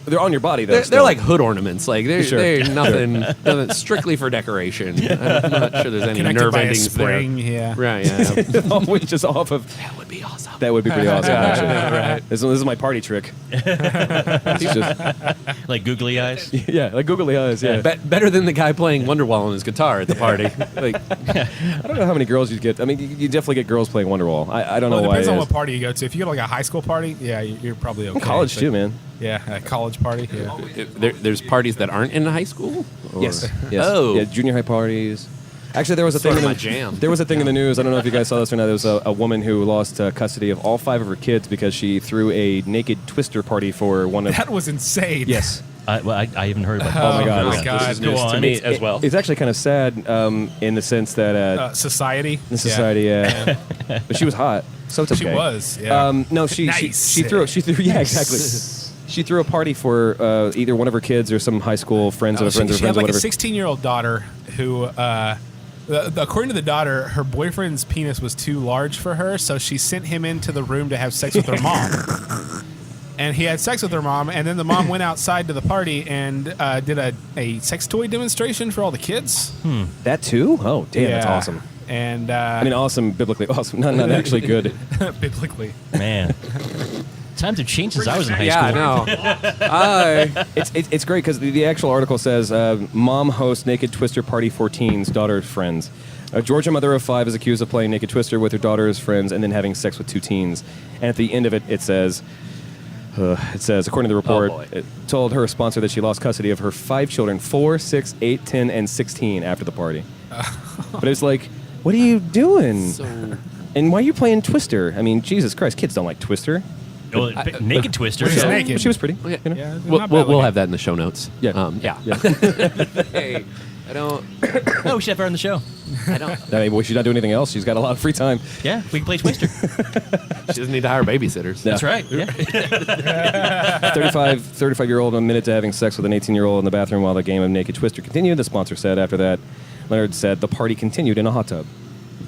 Speaker 2: they're on your body though.
Speaker 1: they're
Speaker 2: still.
Speaker 1: like hood ornaments. Like they're
Speaker 2: Sure,
Speaker 1: nothing strictly for decoration. I'm not sure there's any
Speaker 4: Connected
Speaker 1: nerve
Speaker 4: by a
Speaker 1: endings there.
Speaker 4: spring, yeah.
Speaker 1: Right. Yeah.
Speaker 2: always just off of.
Speaker 1: That would be awesome.
Speaker 2: That would be pretty awesome. Actually,
Speaker 1: Right.
Speaker 2: this is my party trick. It's just,
Speaker 3: Like googly eyes.
Speaker 2: yeah, like googly eyes. Yeah.
Speaker 1: Better than the guy playing Wonderwall on his guitar at the party. Like,
Speaker 2: I don't know how many girls you get. I mean, you definitely get girls playing Wonderwall. I don't
Speaker 4: Well,
Speaker 2: know
Speaker 4: it
Speaker 2: why.
Speaker 4: depends
Speaker 2: it
Speaker 4: on
Speaker 2: is.
Speaker 4: what party you go to. If you go to like a high school party, yeah, you're probably okay.
Speaker 2: College
Speaker 4: But-
Speaker 2: too, man.
Speaker 4: Yeah, a college party. Yeah.
Speaker 1: there's parties that aren't in high school. Or-
Speaker 2: Yes.
Speaker 1: Oh.
Speaker 2: Yeah, junior high parties. Actually, there was a
Speaker 1: Sort
Speaker 2: thing.
Speaker 1: of
Speaker 2: In
Speaker 1: my
Speaker 2: the,
Speaker 1: jam.
Speaker 2: There was a thing in the news. I don't know if you guys saw this or not. There was a woman who lost custody of all 5 of her kids because she threw a naked twister party for one of.
Speaker 4: That was insane.
Speaker 2: Yes.
Speaker 3: I haven't heard about
Speaker 2: Oh my God.
Speaker 4: Oh
Speaker 2: This-
Speaker 4: my God.
Speaker 1: This is news to me as well.
Speaker 2: It's actually kind of sad in the sense that
Speaker 4: Society.
Speaker 2: in society, yeah. But she was hot, so it's okay.
Speaker 4: She was. Yeah.
Speaker 2: No, she
Speaker 4: Nice.
Speaker 2: she threw yeah, exactly. She threw a party for either one of her kids or some high school friends of
Speaker 4: She,
Speaker 2: friends of
Speaker 4: she had
Speaker 2: friends or
Speaker 4: like a
Speaker 2: whatever.
Speaker 4: 16-year-old daughter who, according to the daughter, her boyfriend's penis was too large for her, so she sent him into the room to have sex with her mom. And he had sex with her mom, and then the mom went outside to the party and did a sex toy demonstration for all the kids.
Speaker 2: That too? Oh, damn, that's
Speaker 4: Yeah.
Speaker 2: awesome.
Speaker 4: And
Speaker 2: I mean, awesome, biblically awesome. Not actually good.
Speaker 4: biblically.
Speaker 3: Man, times have changed since I was in high
Speaker 1: Yeah,
Speaker 3: school.
Speaker 1: I know.
Speaker 2: It's great because the actual article says mom hosts naked twister party for teens, daughter's friends. A Georgia mother of 5 is accused of playing naked twister with her daughter's friends and then having sex with 2 teens. And at the end of it, it says, according to the report,
Speaker 1: boy.
Speaker 2: it told her sponsor that she lost custody of her 5 children, 4, 6, 8, 10, and 16 after the party. But it's like, what are you doing?
Speaker 1: So
Speaker 2: And why are you playing Twister? I mean, Jesus Christ, kids don't like Twister.
Speaker 3: Well, naked twister.
Speaker 4: She's
Speaker 3: so-
Speaker 4: naked.
Speaker 2: But she was pretty.
Speaker 1: yeah.
Speaker 2: You know?
Speaker 4: Yeah,
Speaker 1: we'll,
Speaker 4: not bad
Speaker 1: we'll
Speaker 4: looking.
Speaker 1: have that in the show notes.
Speaker 2: Yeah.
Speaker 1: Yeah. Hey, I don't.
Speaker 3: No, we should have her on the show.
Speaker 1: I don't.
Speaker 2: I mean, well, she's not doing anything else. She's got a lot of free time.
Speaker 3: Yeah, we can play Twister.
Speaker 1: She doesn't need to hire babysitters.
Speaker 2: Yeah.
Speaker 3: That's right. Yeah.
Speaker 2: 35-year-old admitted to having sex with an 18-year-old in the bathroom while the game of Naked Twister continued. The sponsor said after that, Leonard said the party continued in a hot tub.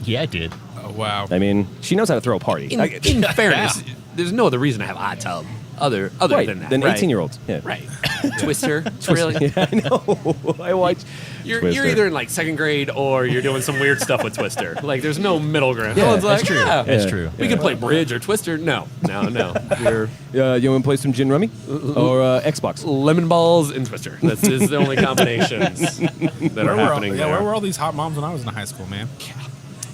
Speaker 3: Yeah, I did.
Speaker 4: Oh, wow.
Speaker 2: I mean, she knows how to throw a party.
Speaker 1: In fairness, there's no other reason to have a hot tub other
Speaker 2: right,
Speaker 1: than that.
Speaker 2: than
Speaker 1: right.
Speaker 2: 18-year-olds. Yeah.
Speaker 1: Right. Twister. Really?
Speaker 2: Yeah, I know. I watched.
Speaker 1: You're
Speaker 2: Twister.
Speaker 1: either in like second grade or you're doing some weird stuff with Twister. Like there's no middle ground.
Speaker 2: Yeah,
Speaker 1: No one's
Speaker 2: that's
Speaker 1: like,
Speaker 3: true.
Speaker 1: yeah,
Speaker 3: That's true.
Speaker 1: We can play bridge or Twister. No. You're
Speaker 2: You want to play some gin rummy or Xbox?
Speaker 1: lemon balls and Twister. That's is the only combinations that are happening there.
Speaker 4: Where were all these hot moms when I was in high school, man?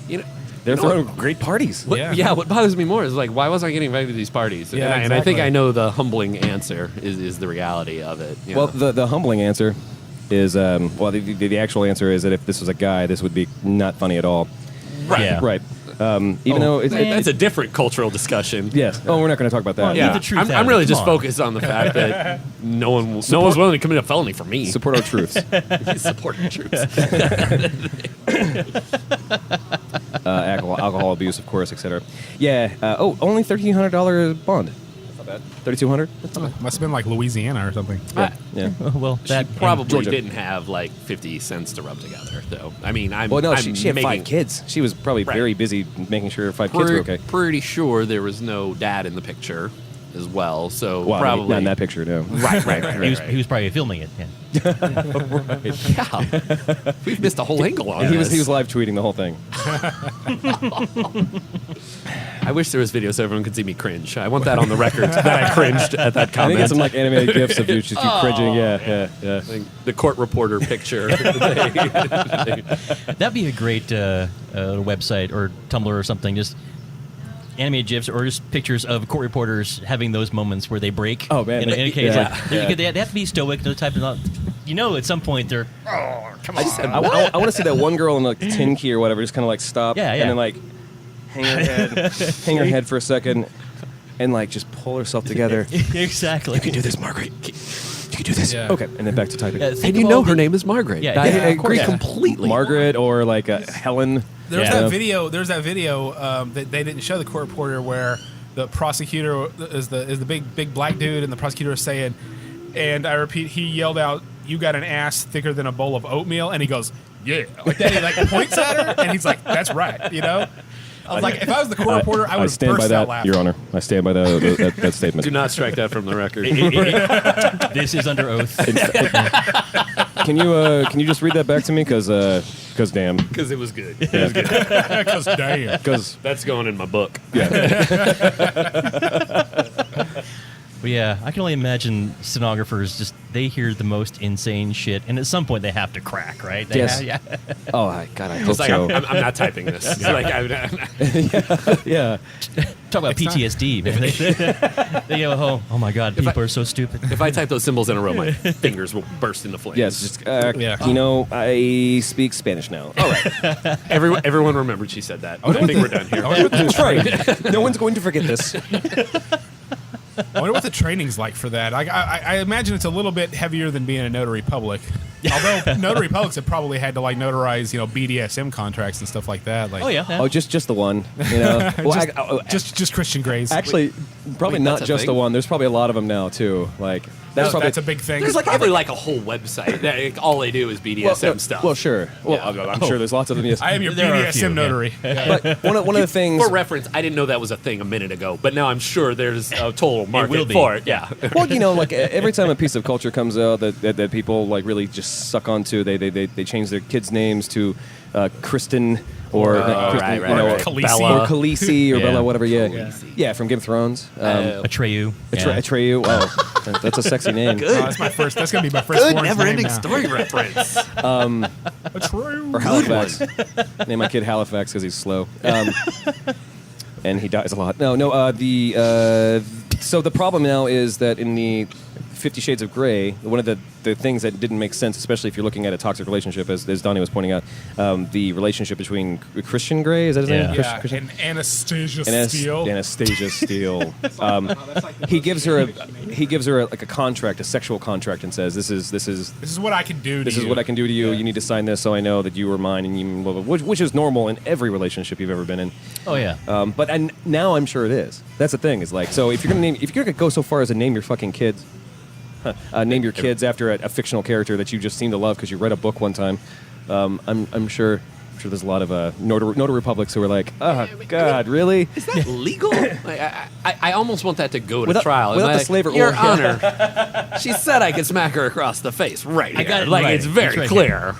Speaker 1: You know,
Speaker 2: They're throwing great parties.
Speaker 1: What,
Speaker 4: Yeah.
Speaker 1: what bothers me more is like, why wasn't I getting invited to these parties?
Speaker 4: Yeah,
Speaker 1: and I think
Speaker 4: exactly.
Speaker 1: I know the humbling answer is the reality of it. you
Speaker 2: Well,
Speaker 1: know?
Speaker 2: the humbling answer is the actual answer is that if this was a guy, this would be not funny at all.
Speaker 1: right.
Speaker 3: Yeah.
Speaker 2: Right. Even though
Speaker 1: That's a different cultural discussion.
Speaker 2: yes. Oh, we're not going to talk about that.
Speaker 3: Well,
Speaker 1: Yeah,
Speaker 3: Leave the truth out
Speaker 1: I'm
Speaker 3: of
Speaker 1: really
Speaker 3: it.
Speaker 1: just
Speaker 3: Come on.
Speaker 1: focused on the fact that no one's willing to commit a felony for me.
Speaker 2: Support our truths.
Speaker 1: Support the troops.
Speaker 2: Alcohol abuse, of course, etc. Yeah. Only $1,300 bond. That's not bad. 3,200.
Speaker 4: Must have been like Louisiana or something.
Speaker 2: Yeah.
Speaker 3: Well,
Speaker 1: She
Speaker 3: that
Speaker 1: probably
Speaker 2: Georgia.
Speaker 1: didn't have like 50 cents to rub together, though. I mean, I'm.
Speaker 2: Well, no,
Speaker 1: I'm
Speaker 2: she had
Speaker 1: making,
Speaker 2: 5 kids. She was probably
Speaker 1: Right.
Speaker 2: very busy making sure her 5 kids were okay.
Speaker 1: Pretty sure there was no dad in the picture as well. So
Speaker 2: Well,
Speaker 1: probably
Speaker 2: not in that picture, no.
Speaker 1: Right.
Speaker 3: he was probably filming it. Yeah.
Speaker 1: Yeah. We've missed a whole angle on
Speaker 2: And he was
Speaker 1: this.
Speaker 2: live tweeting the whole thing.
Speaker 1: I wish there was video so everyone could see me cringe. I want that on the record that I cringed at that
Speaker 2: I
Speaker 1: comment.
Speaker 2: think it's some like animated gifs of you just you cringing. Yeah.
Speaker 1: Like the court reporter picture.
Speaker 3: That'd be a great website or Tumblr or something. Just animated gifs or just pictures of court reporters having those moments where they break.
Speaker 2: Oh, man.
Speaker 3: In a case,
Speaker 2: Yeah.
Speaker 3: like, they have to be stoic. Those type of, at some point they're. Oh, come on.
Speaker 2: I want to see that one girl in like 10 key or whatever just kind of like stop
Speaker 3: Yeah, yeah.
Speaker 2: and then like hang her head for a second and like just pull herself together.
Speaker 3: Exactly.
Speaker 2: You can do this, Margaret. You can do this.
Speaker 4: Yeah.
Speaker 2: Okay, and then back to typing.
Speaker 3: Yeah,
Speaker 1: And
Speaker 3: think
Speaker 1: you
Speaker 3: of
Speaker 1: know
Speaker 3: all
Speaker 1: her
Speaker 3: the-
Speaker 1: name is Margaret.
Speaker 3: Yeah,
Speaker 1: I
Speaker 3: yeah, of
Speaker 1: agree
Speaker 3: course.
Speaker 1: completely.
Speaker 2: Margaret or like Helen.
Speaker 4: There's
Speaker 3: Yeah.
Speaker 4: that video. There's that video that they didn't show the court reporter where the prosecutor is the big black dude, and the prosecutor is saying, and I repeat, he yelled out, "You got an ass thicker than a bowl of oatmeal," and he goes, "Yeah," like that. He like points at her, and he's like, "That's right," you know. I was like, if I was the court reporter, I would have
Speaker 2: stand by
Speaker 4: burst
Speaker 2: that,
Speaker 4: out laughing.
Speaker 2: Your Honor. I stand by that statement.
Speaker 1: Do not strike that from the record.
Speaker 3: This is under oath.
Speaker 2: Can you just read that back to me? Because damn.
Speaker 1: Because it was good.
Speaker 4: Because damn.
Speaker 2: Because
Speaker 1: That's going in my book.
Speaker 3: But yeah, I can only imagine stenographers they hear the most insane shit, and at some point they have to crack, right? They
Speaker 2: Yes.
Speaker 3: yeah.
Speaker 2: oh my God, I hope
Speaker 1: It's like,
Speaker 2: so.
Speaker 1: I'm not typing this. It's like,
Speaker 2: yeah.
Speaker 3: Talk about PTSD. Man. They go, oh my God, people are so stupid.
Speaker 1: if I type those symbols in a row, my fingers will burst into flames.
Speaker 2: Yes. Just
Speaker 4: Yeah.
Speaker 2: I speak Spanish now. All right.
Speaker 1: Everyone remembered she said that. I think we're done here.
Speaker 2: That's right. No one's going to forget this.
Speaker 4: I wonder what the training's like for that. I imagine it's a little bit heavier than being a notary public. Although notary publics have probably had to like notarize, BDSM contracts and stuff like that. Like,
Speaker 3: Oh yeah.
Speaker 2: Oh, just the one. You know. Well,
Speaker 4: just Christian Grey's.
Speaker 2: actually, probably
Speaker 1: Wait,
Speaker 2: not
Speaker 1: that's a
Speaker 2: just the
Speaker 1: thing?
Speaker 2: one. There's probably a lot of them now too. Like
Speaker 4: that's
Speaker 2: probably
Speaker 4: a big thing.
Speaker 1: There's probably like a whole website. That, all they do is BDSM stuff.
Speaker 2: Well, sure. Well,
Speaker 1: Yeah.
Speaker 2: I'm sure there's lots of them. Yes.
Speaker 4: I am your
Speaker 3: There are a
Speaker 4: BDSM
Speaker 3: few,
Speaker 4: notary.
Speaker 2: But one of the things.
Speaker 1: For reference, I didn't know that was a thing a minute ago, but now I'm sure there's a total market
Speaker 3: will be.
Speaker 1: for it. Yeah.
Speaker 2: Well, like every time a piece of culture comes out that people like really just suck onto, they change their kids' names to Kristen or Kristen,
Speaker 1: right, right.
Speaker 4: Khaleesi.
Speaker 1: Bella.
Speaker 2: or Khaleesi or
Speaker 3: Yeah.
Speaker 2: Bella, whatever. Yeah,
Speaker 1: Khaleesi.
Speaker 2: yeah, from Game of Thrones.
Speaker 3: Atreyu.
Speaker 2: Atreyu. Wow, that's a sexy name.
Speaker 4: Oh, that's my first. That's gonna be my first.
Speaker 1: Good,
Speaker 4: Florence
Speaker 1: never-ending
Speaker 4: name now.
Speaker 1: story reference.
Speaker 4: True.
Speaker 2: Or Halifax. Name my kid Halifax because he's slow. And he dies a lot. So the problem now is that in the 50 Shades of Grey, one of the things that didn't make sense, especially if you're looking at a toxic relationship, as Donnie was pointing out, the relationship between Christian Grey, is that his name?
Speaker 3: Yeah.
Speaker 4: Yeah, and Anastasia Steele.
Speaker 2: Anastasia Steele. He gives her like a contract, a sexual contract, and says, "This is
Speaker 4: This is what I can do.
Speaker 2: this is what I can do to you. You need to sign this so I know that you were mine," and you blah, blah, blah, which is normal in every relationship you've ever been in.
Speaker 3: Oh yeah.
Speaker 2: But now I'm sure it is. That's the thing. Is like, so if you're gonna go so far as to name your fucking kids, name your kids after a fictional character that you just seem to love because you read a book one time, I'm sure I'm sure there's a lot of Notary Republics who are like, oh, God, really?
Speaker 1: Is that legal? Like, I almost want that to go to
Speaker 2: Without-
Speaker 1: trial.
Speaker 2: without
Speaker 1: Like,
Speaker 2: the slavery-
Speaker 1: Your
Speaker 2: well,
Speaker 1: Honor, she said I could smack her across the face right here.
Speaker 3: I got it
Speaker 1: like,
Speaker 3: right.
Speaker 1: it's very
Speaker 3: It's right
Speaker 1: clear.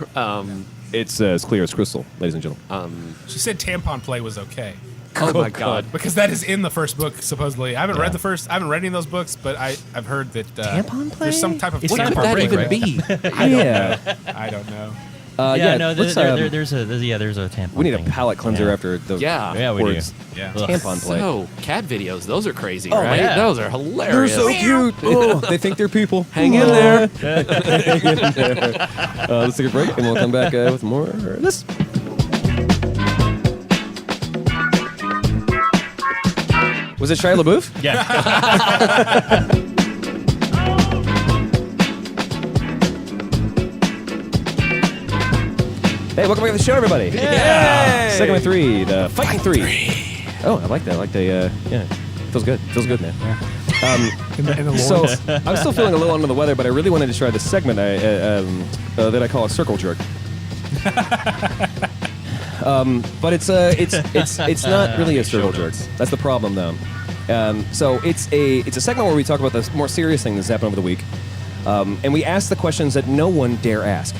Speaker 2: It's as clear as crystal, ladies and gentlemen.
Speaker 4: She said tampon play was okay.
Speaker 1: Oh, my God.
Speaker 4: Because that is in the first book, supposedly. I haven't read I haven't read any of those books, but I've heard that
Speaker 2: Tampon play?
Speaker 4: there's some type of
Speaker 3: It's
Speaker 1: What
Speaker 3: not
Speaker 1: could
Speaker 3: for
Speaker 1: that
Speaker 3: break,
Speaker 1: even
Speaker 3: right?
Speaker 1: be?
Speaker 2: Yeah.
Speaker 4: I don't know.
Speaker 3: No,
Speaker 2: let's,
Speaker 3: there's a tampon.
Speaker 2: we need a
Speaker 3: thing.
Speaker 2: palate cleanser
Speaker 3: Yeah.
Speaker 2: after those
Speaker 1: Yeah.
Speaker 3: Yeah, we do.
Speaker 2: words.
Speaker 4: Yeah.
Speaker 3: Ugh.
Speaker 2: Tampon play.
Speaker 1: So, cat videos, those are crazy,
Speaker 2: Oh,
Speaker 1: right?
Speaker 3: yeah.
Speaker 1: Those are
Speaker 2: They're
Speaker 1: hilarious.
Speaker 2: so cute. Oh, they think they're people.
Speaker 1: Hang in there.
Speaker 2: Let's take a break, and we'll come back with more of this. Was it Shia LaBeouf?
Speaker 3: Yeah.
Speaker 2: Hey, welcome back to the show, everybody.
Speaker 3: Yeah.
Speaker 2: Segment 3, the Fighting 3. Oh, I like that. I like the, yeah. Feels good. Feels good, man.
Speaker 4: In the
Speaker 2: So,
Speaker 4: Lawrence.
Speaker 2: I'm still feeling a little under the weather, but I really wanted to try this segment that I call a circle jerk. But it's not really a circle jerk. That's the problem, though. So it's a segment where we talk about the more serious things that's happened over the week, and we ask the questions that no one dare ask.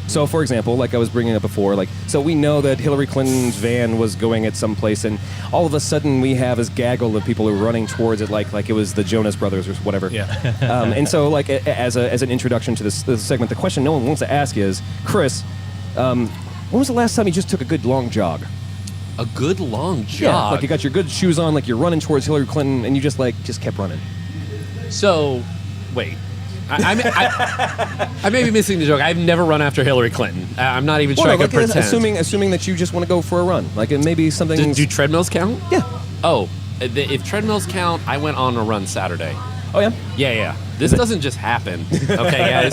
Speaker 2: So, for example, like I was bringing up before, so we know that Hillary Clinton's van was going at some place, and all of a sudden we have this gaggle of people who are running towards it like it was the Jonas Brothers or whatever.
Speaker 4: Yeah.
Speaker 2: And so, as an introduction to this segment, the question no one wants to ask is, Chris, when was the last time you just took a good long jog?
Speaker 1: A good long
Speaker 2: Yeah,
Speaker 1: jog.
Speaker 2: like you got your good shoes on, like you're running towards Hillary Clinton, and you just kept running.
Speaker 1: So, wait. I may be missing the joke. I've never run after Hillary Clinton. I'm not even sure I could pretend.
Speaker 2: Assuming that you just want to go for a run, like it may be something.
Speaker 1: Do treadmills count?
Speaker 2: Yeah.
Speaker 1: Oh, if treadmills count, I went on a run Saturday.
Speaker 2: Oh yeah.
Speaker 1: Yeah. This doesn't just happen. Okay, guys.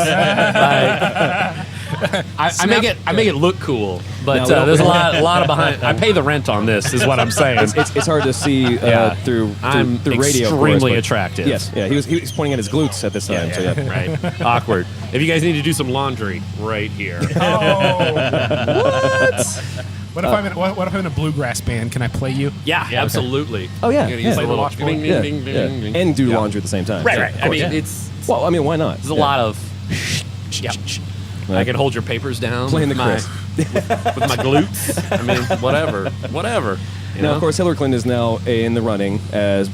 Speaker 1: I make it look cool, but
Speaker 2: No,
Speaker 1: there's a lot of behind. I pay the rent on this, is what I'm saying.
Speaker 2: It's hard to see
Speaker 1: Yeah.
Speaker 2: through
Speaker 1: I'm
Speaker 2: radio. of course,
Speaker 1: extremely
Speaker 2: but-
Speaker 1: attractive.
Speaker 2: Yes. Yeah. He was pointing at his glutes at this time. So yeah.
Speaker 1: Right. Awkward. If you guys need to do some laundry, right here.
Speaker 4: What if I'm in a bluegrass band? Can I play you?
Speaker 1: Yeah, absolutely.
Speaker 2: Oh yeah.
Speaker 1: You're gonna
Speaker 2: Yeah.
Speaker 1: use the little
Speaker 4: Watch
Speaker 1: ding,
Speaker 2: Yeah.
Speaker 1: ding, ding,
Speaker 2: Yeah.
Speaker 1: ding, ding.
Speaker 2: And do
Speaker 1: Yeah.
Speaker 2: laundry at the same time.
Speaker 1: Right,
Speaker 2: Yeah,
Speaker 1: right.
Speaker 2: of
Speaker 1: I
Speaker 2: course.
Speaker 1: mean,
Speaker 2: Yeah.
Speaker 1: it's
Speaker 2: Well, I mean, why not?
Speaker 1: there's a lot of. Yeah. I
Speaker 2: Right.
Speaker 1: can hold your papers down
Speaker 2: Playing
Speaker 1: with
Speaker 2: the
Speaker 1: my,
Speaker 2: Chris.
Speaker 1: with my glutes. I mean, whatever. You
Speaker 2: Now,
Speaker 1: know?
Speaker 2: of course, Hillary Clinton is now in the running as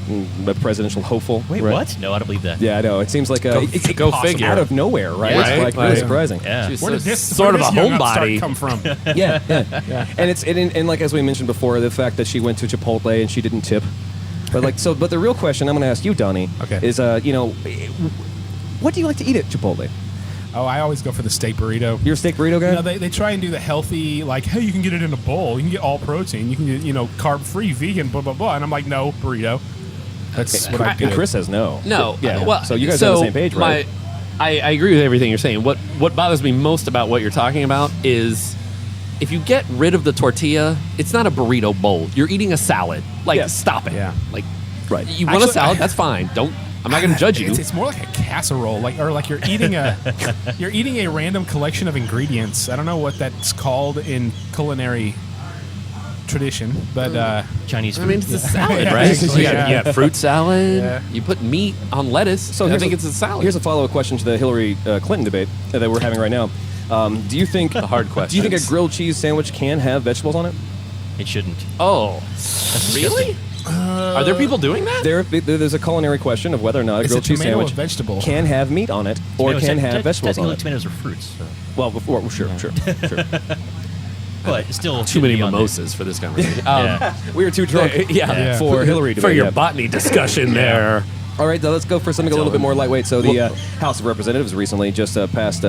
Speaker 2: a presidential hopeful.
Speaker 3: Wait,
Speaker 2: right?
Speaker 3: what? No, I don't believe that.
Speaker 2: Yeah, I know. It seems like
Speaker 1: Go figure.
Speaker 2: out of nowhere, right?
Speaker 1: Yeah,
Speaker 2: It's
Speaker 1: right?
Speaker 2: like really
Speaker 1: Like-
Speaker 2: surprising.
Speaker 3: Yeah.
Speaker 1: She's
Speaker 4: Where did
Speaker 1: so-
Speaker 4: this
Speaker 1: sort of a
Speaker 4: young upstart
Speaker 1: homebody.
Speaker 4: come from?
Speaker 2: Yeah. And and like as we mentioned before, the fact that she went to Chipotle and she didn't tip. But the real question I'm going to ask you, Donnie,
Speaker 4: Okay.
Speaker 2: is what do you like to eat at Chipotle?
Speaker 4: Oh, I always go for the steak burrito.
Speaker 2: You're a steak burrito guy?
Speaker 4: You know, they try and do the healthy, like, hey, you can get it in a bowl. You can get all protein. You can get, carb-free, vegan, blah, blah, blah. And I'm like, no, burrito. That's what I
Speaker 2: and
Speaker 4: do.
Speaker 2: Chris says no.
Speaker 1: No.
Speaker 2: Yeah.
Speaker 1: Well,
Speaker 2: so you guys are on the same page, right?
Speaker 1: I agree with everything you're saying. What bothers me most about what you're talking about is if you get rid of the tortilla, it's not a burrito bowl. You're eating a salad. Like,
Speaker 2: Yeah.
Speaker 1: stop it.
Speaker 4: Yeah.
Speaker 1: Like,
Speaker 2: Right.
Speaker 1: you want a
Speaker 4: Actually,
Speaker 1: salad? That's fine. I'm not going to judge you.
Speaker 4: It's more like a casserole, like you're eating a random collection of ingredients. I don't know what that's called in culinary tradition, but
Speaker 3: Chinese food.
Speaker 1: I mean, it's a salad,
Speaker 4: Yeah.
Speaker 1: right? So
Speaker 4: Yeah.
Speaker 1: you got fruit salad.
Speaker 4: Yeah.
Speaker 1: You put meat on lettuce. So I think it's a salad.
Speaker 2: Here's a follow-up question to the Hillary Clinton debate that we're having right now. Do you think
Speaker 1: The hard
Speaker 2: Do you think a
Speaker 1: questions.
Speaker 2: grilled cheese sandwich can have vegetables on it?
Speaker 3: It shouldn't.
Speaker 1: Oh, really? Are there people doing that?
Speaker 2: There's a culinary question of whether or not a
Speaker 4: Is
Speaker 2: grilled
Speaker 4: a
Speaker 2: cheese
Speaker 4: tomato a
Speaker 2: sandwich
Speaker 4: vegetable?
Speaker 2: can have meat on it or
Speaker 3: Tomatoes-
Speaker 2: can have vegetables on
Speaker 3: technically,
Speaker 2: it.
Speaker 3: tomatoes are fruits. So.
Speaker 2: Well, sure.
Speaker 3: But still,
Speaker 1: Too many
Speaker 3: shouldn't be on there.
Speaker 1: mimosas for this conversation.
Speaker 3: Yeah.
Speaker 2: We were too drunk
Speaker 1: Yeah.
Speaker 2: for Hillary
Speaker 1: for
Speaker 2: debate,
Speaker 1: your
Speaker 2: yeah.
Speaker 1: botany discussion there.
Speaker 2: All right, let's go for something a little bit more lightweight. So the House of Representatives recently just passed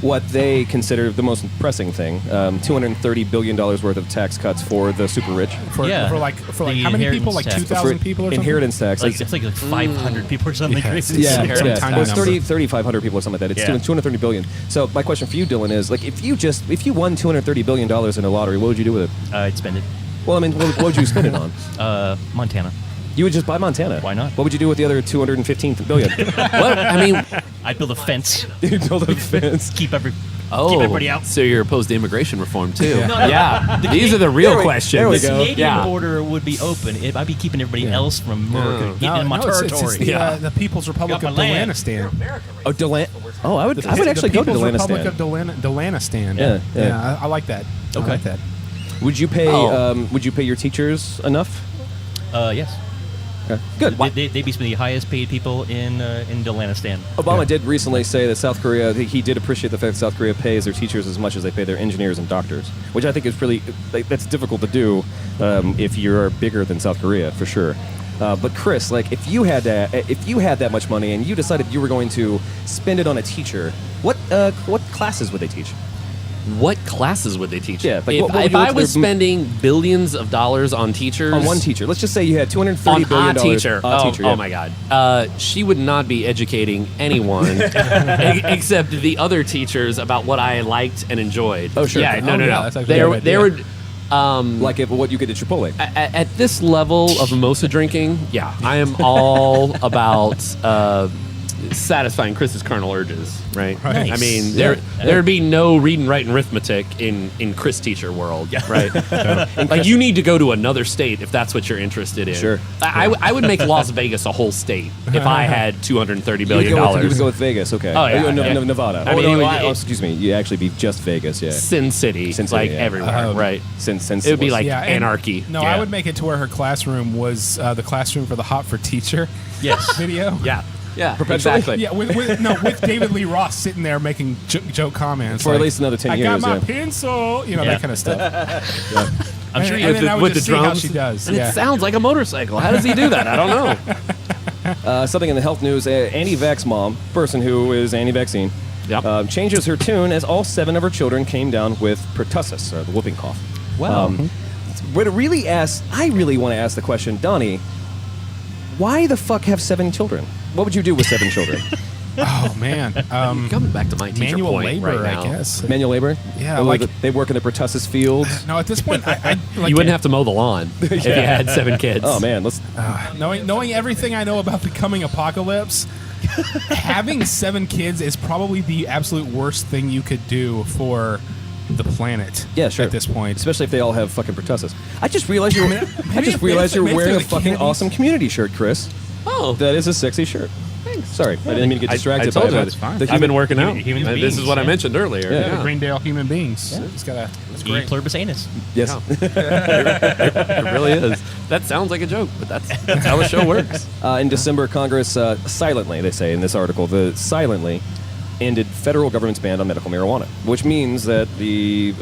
Speaker 2: what they consider the most pressing thing: $230 billion worth of tax cuts for the super rich.
Speaker 4: for
Speaker 3: Yeah.
Speaker 4: like
Speaker 3: The
Speaker 4: how many people? Like
Speaker 3: inheritance tax.
Speaker 4: 2,000 people or something?
Speaker 2: Inheritance tax.
Speaker 3: Like, it's like 500 people or something crazy.
Speaker 2: Yeah,
Speaker 4: It's a tiny
Speaker 2: Well, it's
Speaker 4: number.
Speaker 2: 3,500 people or something like that. It's
Speaker 3: Yeah.
Speaker 2: 230 billion. So my question for you, Dylan, is like if you won $230 billion in a lottery, what would you do with it?
Speaker 3: I'd spend it.
Speaker 2: Well, I mean, what would you spend it on?
Speaker 3: Montana.
Speaker 2: You would just buy Montana.
Speaker 3: Why not?
Speaker 2: What would you do with the other 215 billion?
Speaker 1: What? I mean,
Speaker 3: I'd build a fence.
Speaker 2: You build a fence.
Speaker 3: Keep every.
Speaker 1: Oh,
Speaker 3: keep everybody out.
Speaker 1: so you're opposed to immigration reform too?
Speaker 4: Yeah.
Speaker 3: No.
Speaker 1: Yeah, these are the real questions.
Speaker 2: there we
Speaker 3: The
Speaker 2: go.
Speaker 3: Canadian
Speaker 1: Yeah.
Speaker 3: border would be open if I'd be keeping everybody
Speaker 4: Yeah.
Speaker 3: else from America getting in my
Speaker 4: it's
Speaker 3: territory.
Speaker 4: the People's Republic
Speaker 3: Got
Speaker 4: of
Speaker 3: my land.
Speaker 4: Delanistan.
Speaker 2: Oh, Oh, I would actually go to
Speaker 4: The People's Republic
Speaker 2: Delanistan.
Speaker 4: of Delanistan.
Speaker 2: Yeah.
Speaker 4: I like that.
Speaker 3: Okay.
Speaker 4: I like that.
Speaker 2: Would you pay?
Speaker 1: Oh.
Speaker 2: Would you pay your teachers enough?
Speaker 3: Yes.
Speaker 2: Okay. Good.
Speaker 3: They'd be some of the highest paid people in Delanistan.
Speaker 2: Obama did recently say that South Korea, he did appreciate the fact that South Korea pays their teachers as much as they pay their engineers and doctors, which I think is really, that's difficult to do if you're bigger than South Korea, for sure. But Chris, like, if you had that much money and you decided you were going to spend it on a teacher, what classes would they teach?
Speaker 1: What classes would they teach?
Speaker 2: Yeah, like,
Speaker 1: if,
Speaker 2: what would
Speaker 1: if
Speaker 2: you
Speaker 1: I
Speaker 2: look
Speaker 1: was
Speaker 2: through-
Speaker 1: spending billions of dollars on teachers,
Speaker 2: On one teacher. Let's just say you had $230
Speaker 1: on
Speaker 2: billion.
Speaker 1: a teacher.
Speaker 2: Teacher, yeah.
Speaker 1: Oh my God. She would not be educating anyone except the other teachers about what I liked and enjoyed.
Speaker 2: Oh, sure.
Speaker 1: Yeah, no.
Speaker 4: that's actually
Speaker 1: There,
Speaker 4: a good
Speaker 1: there
Speaker 4: idea.
Speaker 1: would.
Speaker 2: Like what you get at Chipotle.
Speaker 1: At this level of mimosa drinking, yeah, I am all about satisfying Chris's carnal urges, right?
Speaker 4: Right.
Speaker 1: I mean,
Speaker 2: Yeah.
Speaker 1: there'd be no reading, writing, arithmetic in Chris teacher world, right? Like, you need to go to another state if that's what you're interested in.
Speaker 2: Sure.
Speaker 1: I would make Las Vegas a whole state if I had $230 billion.
Speaker 2: You would go with Vegas, okay.
Speaker 1: Oh, yeah,
Speaker 2: No,
Speaker 1: yeah.
Speaker 2: Nevada.
Speaker 1: I mean,
Speaker 2: Excuse me. You actually be just Vegas, yeah.
Speaker 1: Sin City,
Speaker 2: Sin City,
Speaker 1: like
Speaker 2: yeah.
Speaker 1: everywhere, right?
Speaker 2: Since
Speaker 1: It would be like
Speaker 4: and-
Speaker 1: anarchy.
Speaker 4: No,
Speaker 1: Yeah.
Speaker 4: I would make it to where her classroom was the classroom for the Hot for Teacher
Speaker 3: Yes.
Speaker 4: video.
Speaker 1: Yeah,
Speaker 2: Perpetually?
Speaker 1: exactly.
Speaker 4: Yeah, with David Lee Roth sitting there making joke comments
Speaker 2: For at least another 10
Speaker 4: I
Speaker 2: years,
Speaker 4: got my
Speaker 2: yeah.
Speaker 4: pencil,
Speaker 3: Yeah.
Speaker 4: that kind of stuff.
Speaker 3: I'm sure
Speaker 4: and
Speaker 3: you
Speaker 4: then I would
Speaker 1: with
Speaker 4: just
Speaker 1: the
Speaker 4: see how
Speaker 1: drums.
Speaker 4: she does.
Speaker 1: And
Speaker 4: Yeah.
Speaker 1: it sounds like a motorcycle. How does he do that? I don't know.
Speaker 2: Something in the health news, anti-vax mom, person who is anti-vaccine,
Speaker 1: Yep.
Speaker 2: changes her tune as all 7 of her children came down with pertussis, or the whooping cough.
Speaker 3: Wow.
Speaker 2: But I really want to ask the question, Donnie, why the fuck have 7 children? What would you do with 7 children?
Speaker 4: Oh man,
Speaker 1: Coming back to my teacher
Speaker 4: manual
Speaker 1: point
Speaker 4: labor,
Speaker 1: right now.
Speaker 4: I guess.
Speaker 2: Manual labor?
Speaker 4: Yeah,
Speaker 2: Or
Speaker 4: like-
Speaker 2: they work in the pertussis fields.
Speaker 4: No, at this point, I like
Speaker 1: You wouldn't have to mow the lawn if you had 7 kids.
Speaker 2: Oh man, let's.
Speaker 4: knowing everything I know about the coming apocalypse. Having 7 kids is probably the absolute worst thing you could do for the planet.
Speaker 2: Yeah, sure.
Speaker 4: At this point,
Speaker 2: Especially if they all have fucking pertussis. I just realized you're
Speaker 4: maybe
Speaker 2: wearing
Speaker 4: they're
Speaker 2: a
Speaker 4: the
Speaker 2: fucking
Speaker 4: Kennedys.
Speaker 2: awesome community shirt, Chris.
Speaker 1: Oh,
Speaker 2: That is a sexy shirt. Thanks. Sorry, I didn't mean to get distracted
Speaker 1: I told
Speaker 2: by
Speaker 1: you,
Speaker 2: it.
Speaker 1: it's
Speaker 4: fine.
Speaker 2: The
Speaker 1: I've been working out.
Speaker 3: human
Speaker 1: And
Speaker 3: beings,
Speaker 1: this is what I
Speaker 3: yeah.
Speaker 1: mentioned earlier.
Speaker 2: Yeah.
Speaker 4: the Greendale human beings. It's got it's
Speaker 3: E
Speaker 4: great.
Speaker 3: pluribus anus.
Speaker 2: Yes.
Speaker 1: It really is. That sounds like a joke, but that's how the show works.
Speaker 2: In December, Congress silently, they say in this article, silently ended federal government's ban on medical marijuana, which means that the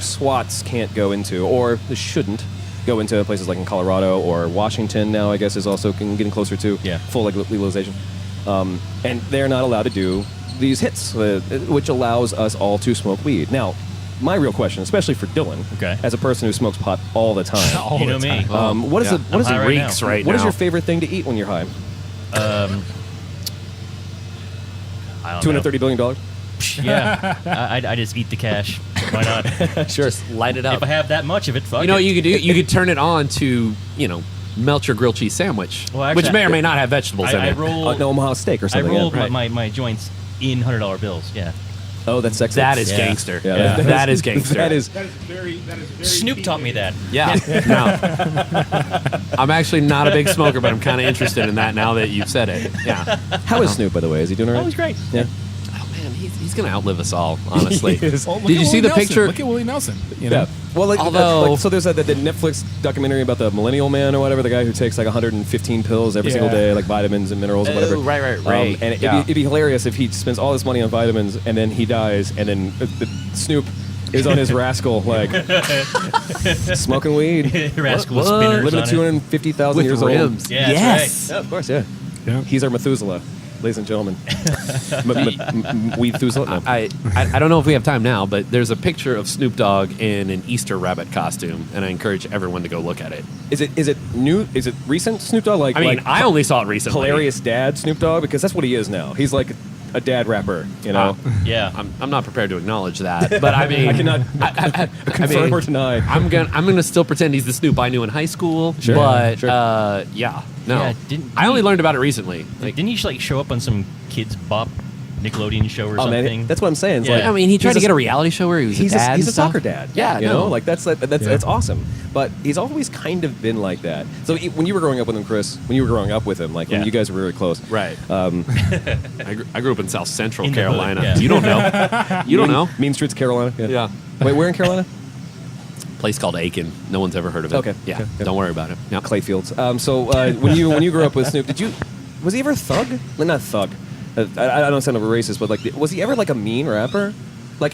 Speaker 2: SWATs can't go into, or they shouldn't go into places like in Colorado or Washington now, I guess, is also getting closer to full legalization. And they're not allowed to do these hits, which allows us all to smoke weed. Now, my real question, especially for Dylan, as a person who smokes pot all the time,
Speaker 4: All
Speaker 3: You
Speaker 4: the
Speaker 3: know me.
Speaker 4: time.
Speaker 2: what is
Speaker 1: yeah.
Speaker 2: it? What is
Speaker 3: I'm
Speaker 2: it?
Speaker 3: high right
Speaker 1: Reeks
Speaker 3: now.
Speaker 1: right
Speaker 2: What is
Speaker 1: now.
Speaker 2: your favorite thing to eat when you're high?
Speaker 3: I don't know.
Speaker 2: $230 billion?
Speaker 3: Yeah. I just eat the cash. Why not?
Speaker 2: Sure.
Speaker 1: Just light it up.
Speaker 3: If I have that much of it, fuck
Speaker 1: You know what
Speaker 3: it.
Speaker 1: you could do? You could turn it on to, melt your grilled cheese sandwich,
Speaker 3: Well, actually,
Speaker 1: which may or may not have vegetables in
Speaker 3: I
Speaker 1: it.
Speaker 3: roll.
Speaker 2: An Omaha steak or
Speaker 3: I
Speaker 2: something.
Speaker 3: roll
Speaker 2: yeah.
Speaker 3: my joints in $100 bills. Yeah.
Speaker 2: Oh, that's sexy.
Speaker 1: That is
Speaker 3: Yeah.
Speaker 1: gangster.
Speaker 2: Yeah,
Speaker 1: That is gangster.
Speaker 2: That is.
Speaker 3: Snoop taught me that.
Speaker 1: Yeah. No. I'm actually not a big smoker, but I'm kind of interested in that now that you've said it. Yeah.
Speaker 2: How is Snoop, by the way? Is he doing all right?
Speaker 3: Oh, he's great.
Speaker 2: Yeah.
Speaker 1: Oh man, he's gonna outlive us all, honestly.
Speaker 2: He is.
Speaker 4: Well, look
Speaker 1: Did
Speaker 4: at
Speaker 1: you see
Speaker 4: Willie
Speaker 1: the
Speaker 4: Nelson.
Speaker 1: picture?
Speaker 4: Look at Willie Nelson. You know?
Speaker 2: Yeah. Well,
Speaker 1: Although-
Speaker 2: so there's the Netflix documentary about the Millennial Man or whatever, the guy who takes like 115 pills every single
Speaker 4: Yeah.
Speaker 2: day, like vitamins and minerals and
Speaker 1: Oh,
Speaker 2: whatever.
Speaker 1: right.
Speaker 2: And
Speaker 1: Yeah.
Speaker 2: it'd be hilarious if he spends all this money on vitamins and then he dies, and then Snoop is on his rascal, like smoking weed,
Speaker 3: Rascal
Speaker 1: What?
Speaker 3: spinners
Speaker 2: living
Speaker 3: on
Speaker 2: at
Speaker 3: it.
Speaker 2: 250,000
Speaker 1: With
Speaker 2: years
Speaker 1: rims.
Speaker 2: old.
Speaker 3: Yeah, that's
Speaker 1: yes.
Speaker 2: Yeah, of course, yeah.
Speaker 4: Yeah.
Speaker 2: He's our Methuselah, ladies and gentlemen. Methuselah? No.
Speaker 1: I don't know if we have time now, but there's a picture of Snoop Dogg in an Easter rabbit costume, and I encourage everyone to go look at it.
Speaker 2: Is it new? Is it recent Snoop Dogg? Like,
Speaker 1: I mean,
Speaker 2: like
Speaker 1: I only saw it recently.
Speaker 2: hilarious dad Snoop Dogg, because that's what he is now. He's like a dad rapper, you know.
Speaker 3: Yeah.
Speaker 1: I'm not prepared to acknowledge that, but I mean,
Speaker 2: I cannot confirm or deny.
Speaker 1: I'm gonna still pretend he's the Snoop I knew in high school,
Speaker 2: Sure,
Speaker 1: but
Speaker 2: sure.
Speaker 1: yeah, no.
Speaker 3: Yeah,
Speaker 1: I only learned about it recently. Like,
Speaker 3: Didn't you like show up on some Kids Bop Nickelodeon show or
Speaker 2: Oh
Speaker 3: something.
Speaker 2: man, that's what I'm saying. It's
Speaker 3: Yeah.
Speaker 2: like,
Speaker 1: I mean, he tried
Speaker 2: he's
Speaker 1: to
Speaker 2: a-
Speaker 1: get a reality show where he was
Speaker 2: He's
Speaker 1: a dad.
Speaker 2: he's
Speaker 1: and
Speaker 2: a
Speaker 1: stuff.
Speaker 2: soccer dad.
Speaker 1: Yeah,
Speaker 2: you know,
Speaker 1: no.
Speaker 2: like that's awesome. But he's always kind of been like that. So when you were growing up with him, Chris, when you were growing up with him, like when
Speaker 3: Yeah.
Speaker 2: you guys were really close,
Speaker 1: Right. I grew up in South Central
Speaker 3: In the hood,
Speaker 1: Carolina.
Speaker 3: yeah.
Speaker 1: You don't know. You don't know.
Speaker 2: Mean Streets, Carolina.
Speaker 1: Yeah.
Speaker 2: Wait, where in Carolina?
Speaker 1: Place called Aiken. No one's ever heard of it.
Speaker 2: Okay.
Speaker 1: Yeah.
Speaker 2: Okay.
Speaker 1: Don't worry about it. Yeah.
Speaker 2: Clayfields. When you grew up with Snoop, was he ever a thug? Like, not thug. I don't sound like a racist, but like, was he ever like a mean rapper? Like,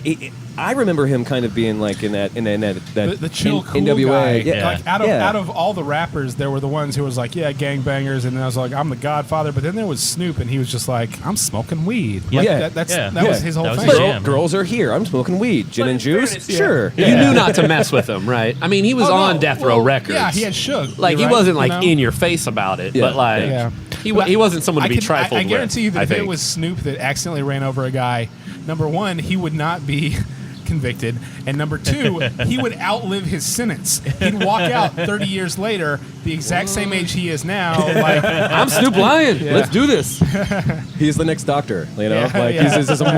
Speaker 2: I remember him kind of being like in that
Speaker 4: The chill, cool
Speaker 2: NWA.
Speaker 4: guy.
Speaker 2: Yeah.
Speaker 4: Like
Speaker 2: Yeah.
Speaker 4: out of all the rappers, there were the ones who was like, yeah, gangbangers, and then I was like, I'm the Godfather. But then there was Snoop, and he was just like, I'm smoking weed. Like,
Speaker 2: Yeah.
Speaker 4: that
Speaker 2: Yeah.
Speaker 4: was his whole
Speaker 3: That was
Speaker 4: thing.
Speaker 3: his jam.
Speaker 2: Girls are here. I'm smoking weed. Gin and juice.
Speaker 1: fairness, yeah.
Speaker 2: Sure.
Speaker 1: You knew not to mess with him, right? I mean, he was
Speaker 4: Oh, no.
Speaker 1: on Death Row
Speaker 4: Well,
Speaker 1: Records.
Speaker 4: Yeah, he had Suge.
Speaker 1: Like, he
Speaker 4: right?
Speaker 1: wasn't like
Speaker 4: You know?
Speaker 1: in your face about it,
Speaker 2: Yeah.
Speaker 1: but like
Speaker 4: Yeah.
Speaker 1: he
Speaker 4: But
Speaker 1: wasn't someone to be trifled
Speaker 4: I guarantee you
Speaker 1: with.
Speaker 4: that
Speaker 1: I
Speaker 4: if
Speaker 1: think.
Speaker 4: it was Snoop that accidentally ran over a guy, number one, he would not be convicted, and number two, he would outlive his sentence. He'd walk out 30 years later, the exact same age he is now. Like,
Speaker 1: I'm Snoop Lion.
Speaker 4: Yeah.
Speaker 1: Let's do this.
Speaker 2: He's the next Doctor. You know,
Speaker 4: Yeah,
Speaker 2: like
Speaker 4: yeah.
Speaker 2: he's just a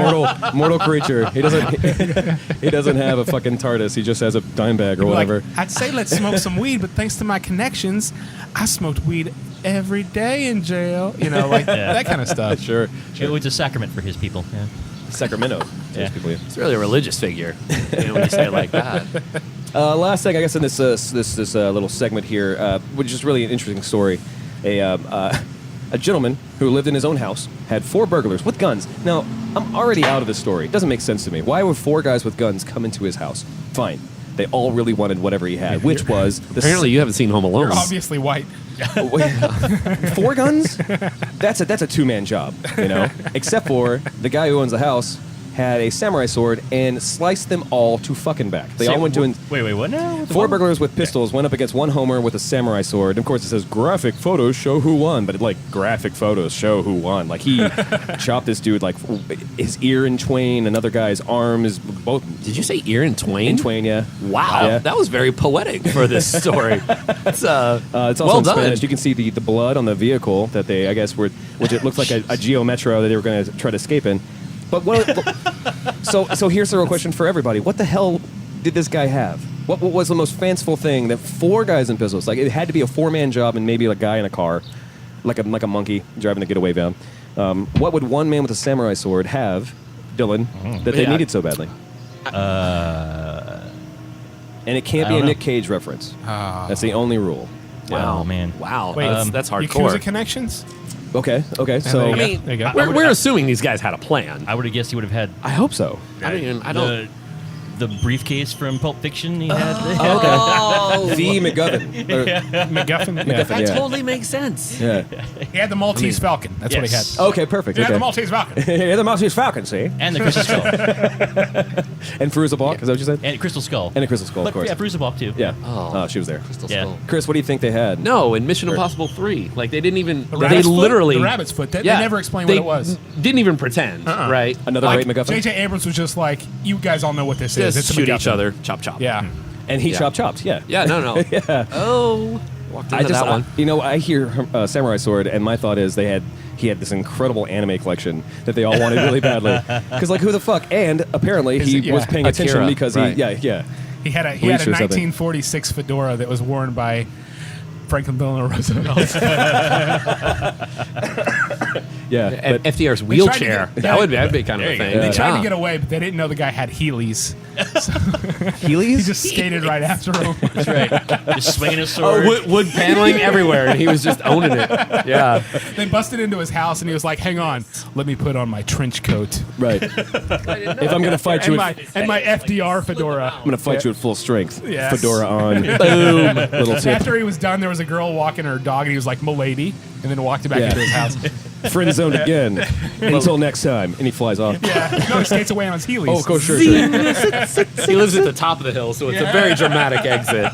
Speaker 2: mortal creature. He doesn't have a fucking TARDIS. He just has a dime bag or
Speaker 4: like,
Speaker 2: whatever.
Speaker 4: I'd say let's smoke some weed, but thanks to my connections, I smoked weed every day in jail. You know, like
Speaker 3: Yeah.
Speaker 4: that kind of stuff.
Speaker 2: Sure.
Speaker 3: It was a sacrament for his people. Yeah.
Speaker 2: Sacramento.
Speaker 3: Yeah.
Speaker 1: It's really a religious figure when you say it like that.
Speaker 2: Last thing, I guess, in this little segment here, which is really an interesting story. A gentleman who lived in his own house had 4 burglars with guns. Now, I'm already out of this story. It doesn't make sense to me. Why would 4 guys with guns come into his house? Fine. They all really wanted whatever he had, which was the
Speaker 1: Apparently, you haven't seen Home Alone.
Speaker 4: You're obviously white.
Speaker 2: 4 guns? That's a 2-man job, you know. Except for the guy who owns the house had a samurai sword and sliced them all to fucking back. They all went to
Speaker 3: Wait, what now?
Speaker 2: 4 burglars with pistols went up against 1 homer with a samurai sword. And of course, it says graphic photos show who won, but like graphic photos show who won. Like he chopped this dude like his ear in twain, another guy's arm is both
Speaker 1: Did you say ear in twain?
Speaker 2: in twain. Yeah.
Speaker 1: Wow,
Speaker 2: Yeah.
Speaker 1: that was very poetic for this story.
Speaker 2: It's
Speaker 1: It's
Speaker 2: also
Speaker 1: well
Speaker 2: in
Speaker 1: done.
Speaker 2: Spanish. You can see the blood on the vehicle that they, I guess, were, which it looks like a Geo Metro that they were going to try to escape in. But so here's the real question for everybody: what the hell did this guy have? What was the most fanciful thing that 4 guys in pistols? Like it had to be a 4-man job and maybe a guy in a car, like a monkey driving a getaway van. What would 1 man with a samurai sword have, Dylan, that they
Speaker 1: Yeah.
Speaker 2: needed so badly? And it can't
Speaker 3: I
Speaker 2: be a
Speaker 3: don't know.
Speaker 2: Nick Cage reference. That's the only rule.
Speaker 3: Wow, man.
Speaker 1: Wow,
Speaker 4: Wait,
Speaker 1: that's
Speaker 4: Yakuza
Speaker 1: hardcore.
Speaker 4: connections?
Speaker 2: Okay. So
Speaker 4: there
Speaker 1: I
Speaker 4: you
Speaker 1: mean,
Speaker 4: There you go.
Speaker 1: we're assuming these guys had a plan.
Speaker 3: I would have guessed he would have had
Speaker 2: I hope so.
Speaker 1: I don't.
Speaker 3: the briefcase from Pulp Fiction. He had.
Speaker 1: Oh,
Speaker 2: The McGuffin. Or-
Speaker 4: MacGuffin?
Speaker 2: MacGuffin,
Speaker 4: Yeah.
Speaker 1: that
Speaker 2: yeah.
Speaker 1: totally makes sense.
Speaker 2: Yeah.
Speaker 4: He had the Maltese Falcon. That's what he had.
Speaker 3: Yes.
Speaker 2: Okay, perfect.
Speaker 4: He had
Speaker 2: Okay.
Speaker 4: the Maltese Falcon.
Speaker 2: Yeah, the Maltese Falcon, see?
Speaker 3: And the Crystal Skull.
Speaker 2: And Fairuza Balk, is that what you said?
Speaker 3: And Crystal Skull.
Speaker 2: And a Crystal Skull,
Speaker 3: But,
Speaker 2: of course.
Speaker 3: Yeah, Fairuza Balk too.
Speaker 2: Yeah.
Speaker 1: Oh.
Speaker 2: She was there.
Speaker 1: Crystal
Speaker 3: Yeah.
Speaker 1: Skull.
Speaker 2: Chris, what do you think they had?
Speaker 1: No, in Mission Impossible 3, like they didn't even.
Speaker 4: The
Speaker 1: They
Speaker 4: rabbit's foot?
Speaker 1: literally.
Speaker 4: The rabbit's foot. They never explained what it was.
Speaker 1: Didn't even pretend, right?
Speaker 2: Another
Speaker 4: Like,
Speaker 2: great MacGuffin?
Speaker 4: J.J. Abrams was just like, you guys all know what this is.
Speaker 1: Just
Speaker 4: It's a
Speaker 1: shoot
Speaker 4: MacGuffin.
Speaker 1: each other, chop chop.
Speaker 4: Yeah.
Speaker 2: And he
Speaker 1: Yeah.
Speaker 2: chopped, yeah.
Speaker 1: Yeah, no.
Speaker 2: Yeah.
Speaker 1: Oh, walked into that one.
Speaker 2: I hear Samurai Sword, and my thought is he had this incredible anime collection that they all wanted really badly. Because, like, who the fuck? And apparently he
Speaker 4: Yeah.
Speaker 2: was paying attention
Speaker 1: Akira,
Speaker 2: because
Speaker 1: right.
Speaker 2: yeah.
Speaker 4: He had a
Speaker 2: Bleach or something.
Speaker 4: 1946 fedora that was worn by Franklin Delano Roosevelt.
Speaker 2: Yeah.
Speaker 1: And
Speaker 2: But
Speaker 1: FDR's
Speaker 4: tried to
Speaker 1: wheelchair.
Speaker 4: get-
Speaker 1: That'd be kind of a thing.
Speaker 2: go.
Speaker 4: They tried
Speaker 1: Yeah.
Speaker 4: to get away, but they didn't know the guy had Heelys. He
Speaker 2: Heelys?
Speaker 4: just skated right after him.
Speaker 3: That's right. Just swinging his
Speaker 1: Oh,
Speaker 3: sword.
Speaker 1: wood paneling everywhere, and he was just owning it. Yeah.
Speaker 4: They busted into his house, and he was like, "Hang on, let me put on my trench coat
Speaker 2: Right. If I'm going to fight you,
Speaker 4: and my FDR fedora."
Speaker 2: I'm going to fight you at full strength.
Speaker 4: Yes.
Speaker 2: Fedora on.
Speaker 1: Boom.
Speaker 2: Little tip.
Speaker 4: After he was done, there was a girl walking her dog, and he was like, "M'lady," and then walked back
Speaker 2: Yeah.
Speaker 4: into his house.
Speaker 2: Friend zoned again. Until next time. And he flies off.
Speaker 4: Yeah, no, he skates away on his Heelys.
Speaker 2: Oh, of course, sure.
Speaker 1: He lives at the top of the hill, so it's a very dramatic exit.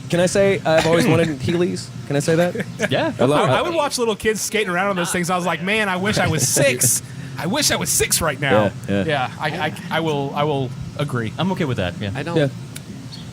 Speaker 2: Can I say I've always wanted Heelys? Can I say that?
Speaker 3: Yeah.
Speaker 4: I would watch little kids skating around on those things. I was like, man, I wish I was 6. I wish I was 6 right now.
Speaker 2: Yeah.
Speaker 4: I will agree.
Speaker 3: I'm okay with that. Yeah.
Speaker 1: I don't.
Speaker 2: Yeah.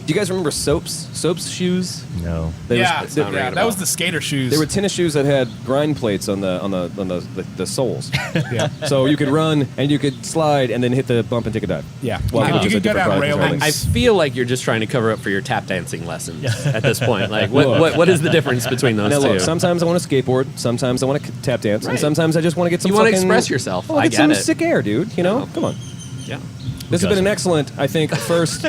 Speaker 2: Do you guys remember Soap's shoes?
Speaker 3: No.
Speaker 4: That was the skater shoes.
Speaker 2: They were tennis shoes that had grind plates on the soles.
Speaker 4: Yeah.
Speaker 2: So you could run and you could slide and then hit the bump and take a dive.
Speaker 4: Yeah.
Speaker 2: Well,
Speaker 4: You
Speaker 2: which is a
Speaker 4: could go
Speaker 2: different
Speaker 4: down
Speaker 2: product
Speaker 4: railings.
Speaker 2: entirely.
Speaker 1: I feel like you're just trying to cover up for your tap dancing lessons at this point. Like, what is the difference between those
Speaker 2: Now
Speaker 1: two?
Speaker 2: look, sometimes I want to skateboard, sometimes I want to tap dance, and sometimes I just want to get some
Speaker 1: You wanna
Speaker 2: fucking-
Speaker 1: express yourself.
Speaker 2: Oh,
Speaker 1: I
Speaker 2: get
Speaker 1: get
Speaker 2: some
Speaker 1: it.
Speaker 2: sick air, dude. You know? Come on.
Speaker 1: yeah.
Speaker 2: This has been an excellent, I think, first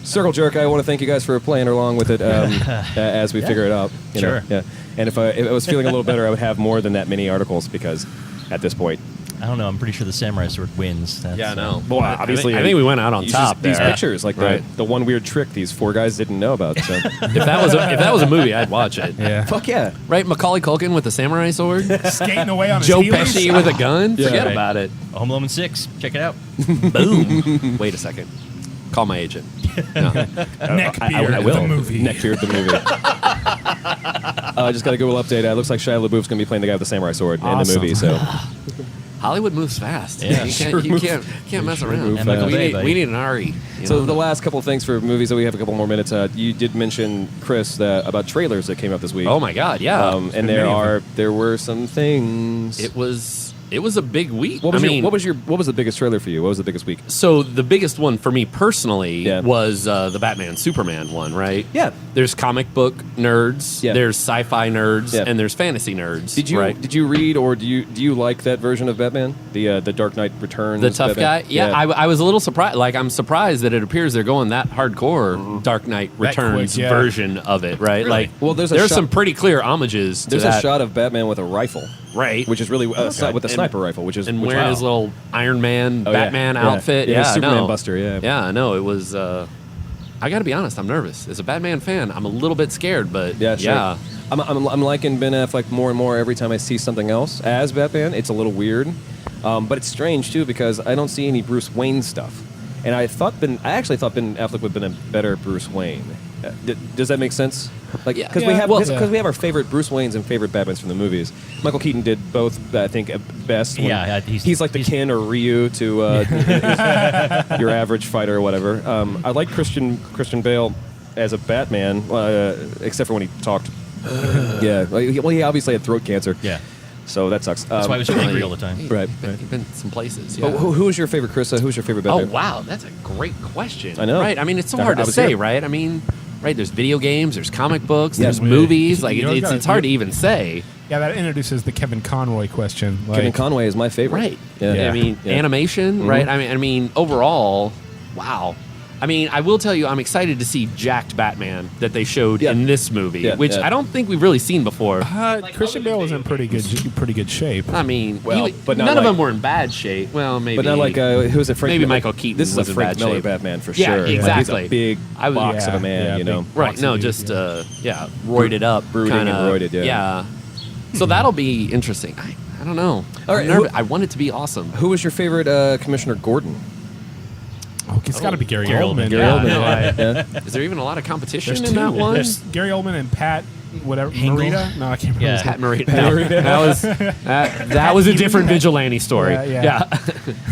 Speaker 2: circle jerk. I want to thank you guys for playing along with it as we figure it out. You know?
Speaker 3: Sure.
Speaker 2: Yeah. And if I was feeling a little better, I would have more than that many articles because at this point,
Speaker 3: I don't know. I'm pretty sure the samurai sword wins. That's,
Speaker 1: Yeah, no.
Speaker 2: well, obviously,
Speaker 1: I think we went out on
Speaker 2: it's
Speaker 1: top
Speaker 2: just these
Speaker 1: there.
Speaker 2: pictures, like
Speaker 1: Right.
Speaker 2: the one weird trick these 4 guys didn't know about. So,
Speaker 1: If that was a movie, I'd watch it.
Speaker 4: Yeah.
Speaker 2: fuck yeah.
Speaker 1: Right, Macaulay Culkin with the samurai sword,
Speaker 4: Skating away on his
Speaker 1: Joe
Speaker 4: heels.
Speaker 1: Pesci with a gun.
Speaker 2: Yeah.
Speaker 1: Forget
Speaker 3: Right.
Speaker 1: about it.
Speaker 3: Home Alone 6. Check it out.
Speaker 1: Boom. Wait a second. Call my agent. No.
Speaker 4: Neckbeard
Speaker 2: I will.
Speaker 4: the movie.
Speaker 2: Neckbeard the movie. I just got a Google update. It looks like Shia LaBeouf's going to be playing the guy with the samurai sword in the
Speaker 4: Awesome.
Speaker 2: movie. So
Speaker 1: Hollywood moves fast.
Speaker 3: Yeah.
Speaker 1: You can't mess around.
Speaker 2: move
Speaker 3: And Michael
Speaker 2: fast.
Speaker 3: Bay, buddy.
Speaker 1: We need an Ari. you
Speaker 2: So
Speaker 1: know?
Speaker 2: the last couple of things for movies that we have a couple more minutes. You did mention, Chris, about trailers that came out this week.
Speaker 1: Oh my God, yeah.
Speaker 2: And there were some things.
Speaker 1: It was a big week.
Speaker 2: What was
Speaker 1: I mean,
Speaker 2: what was the biggest trailer for you? What was the biggest week?
Speaker 1: so the biggest one for me personally
Speaker 2: Yeah.
Speaker 1: was the Batman Superman one, right?
Speaker 2: Yeah.
Speaker 1: There's comic book nerds,
Speaker 2: Yeah.
Speaker 1: there's sci-fi nerds,
Speaker 2: Yeah.
Speaker 1: and there's fantasy nerds.
Speaker 2: Did you read or do you like that version of Batman? The Dark Knight Returns.
Speaker 1: The tough
Speaker 2: Batman?
Speaker 1: guy? Yeah, I was a little surprised. Like, I'm surprised that it appears they're going that hardcore Dark Knight
Speaker 4: That
Speaker 1: Returns
Speaker 4: quick, yeah.
Speaker 1: version of it, right?
Speaker 3: Really?
Speaker 1: Like,
Speaker 2: Well, there's
Speaker 1: some pretty clear homages to
Speaker 2: There's
Speaker 1: that.
Speaker 2: a shot of Batman with a rifle,
Speaker 1: Right.
Speaker 2: which is really with a
Speaker 1: And-
Speaker 2: sniper rifle, which
Speaker 1: and wearing his little Iron Man,
Speaker 2: Oh, yeah.
Speaker 1: Batman
Speaker 2: Yeah.
Speaker 1: outfit.
Speaker 2: Yeah,
Speaker 1: Yeah,
Speaker 2: Superman
Speaker 1: no.
Speaker 2: Buster, yeah.
Speaker 1: Yeah, no, it was. I got to be honest, I'm nervous. As a Batman fan, I'm a little bit scared, but
Speaker 2: Yeah, sure.
Speaker 1: yeah.
Speaker 2: I'm liking Ben Affleck more and more every time I see something else as Batman. It's a little weird, but it's strange too because I don't see any Bruce Wayne stuff, and I actually thought Ben Affleck would have been a better Bruce Wayne. Does that make sense? Like,
Speaker 1: Yeah.
Speaker 2: because
Speaker 4: Yeah,
Speaker 2: we have
Speaker 4: well-
Speaker 2: because we have our favorite Bruce Waynes and favorite Batmans from the movies. Michael Keaton did both, I think, at best. when
Speaker 3: Yeah,
Speaker 2: he's like the Ken or Ryu to your average fighter or whatever. I like Christian Bale as a Batman, except for when he talked. Yeah, well, he obviously had throat cancer.
Speaker 3: Yeah.
Speaker 2: So that sucks.
Speaker 3: That's why I was angry all the time.
Speaker 2: Right,
Speaker 1: You've
Speaker 2: right.
Speaker 1: been some places. Yeah.
Speaker 2: But who is your favorite, Chris? Who's your favorite
Speaker 1: Oh
Speaker 2: Batman?
Speaker 1: wow, that's a great question.
Speaker 2: I know.
Speaker 1: Right? I mean, it's so
Speaker 2: I
Speaker 1: hard to
Speaker 2: was
Speaker 1: say,
Speaker 2: here.
Speaker 1: right? I mean, right? There's video games, there's comic books,
Speaker 2: Yeah.
Speaker 1: there's movies. Like
Speaker 4: You know,
Speaker 1: it's hard to even say.
Speaker 4: Yeah, that introduces the Kevin Conroy question.
Speaker 2: Kevin
Speaker 4: Like,
Speaker 2: Conway is my favorite.
Speaker 1: Right.
Speaker 2: Yeah.
Speaker 1: I mean,
Speaker 2: Yeah.
Speaker 1: animation, right? I mean, overall, wow. I mean, I will tell you, I'm excited to see jacked Batman that they showed
Speaker 2: Yeah.
Speaker 1: in this movie,
Speaker 2: Yeah,
Speaker 1: which
Speaker 2: yeah.
Speaker 1: I don't think we've really seen before.
Speaker 4: Christian Bale was in pretty good shape.
Speaker 1: I mean,
Speaker 2: Well, but not
Speaker 1: none of
Speaker 2: like-
Speaker 1: them were in bad shape. Well, maybe,
Speaker 2: But not like who was it? Frank
Speaker 1: maybe
Speaker 2: Miller?
Speaker 1: Michael Keaton
Speaker 2: This is
Speaker 1: was
Speaker 2: a
Speaker 1: in
Speaker 2: Frank
Speaker 1: bad
Speaker 2: Miller
Speaker 1: shape.
Speaker 2: Batman for
Speaker 1: Yeah,
Speaker 2: sure. Like,
Speaker 1: exactly.
Speaker 2: he's a big
Speaker 1: I was-
Speaker 2: box of a man,
Speaker 4: yeah,
Speaker 2: you know.
Speaker 4: big-
Speaker 1: right?
Speaker 4: boxing
Speaker 1: No,
Speaker 4: dude,
Speaker 1: just
Speaker 4: yeah.
Speaker 1: roided up,
Speaker 2: Brooding and
Speaker 1: kinda,
Speaker 2: roided, yeah.
Speaker 1: yeah. So that'll be interesting. I don't know.
Speaker 2: All
Speaker 1: I'm
Speaker 2: right,
Speaker 1: nervous. I want it to be awesome.
Speaker 2: Who was your favorite Commissioner Gordon?
Speaker 4: Oh, it's got to be Gary
Speaker 3: Gary
Speaker 4: Oldman.
Speaker 3: Oldman.
Speaker 1: Gary
Speaker 4: Yeah,
Speaker 1: Oldman,
Speaker 4: no,
Speaker 2: Yeah.
Speaker 1: Is there even a lot of competition
Speaker 4: There's
Speaker 1: in
Speaker 4: two.
Speaker 1: that one?
Speaker 4: There's Gary Oldman and Pat, whatever.
Speaker 3: Hingle?
Speaker 4: Marita? No, I can't remember.
Speaker 3: Yeah.
Speaker 4: his name.
Speaker 1: Pat Morita. No, that was a different vigilante story.
Speaker 4: Yeah.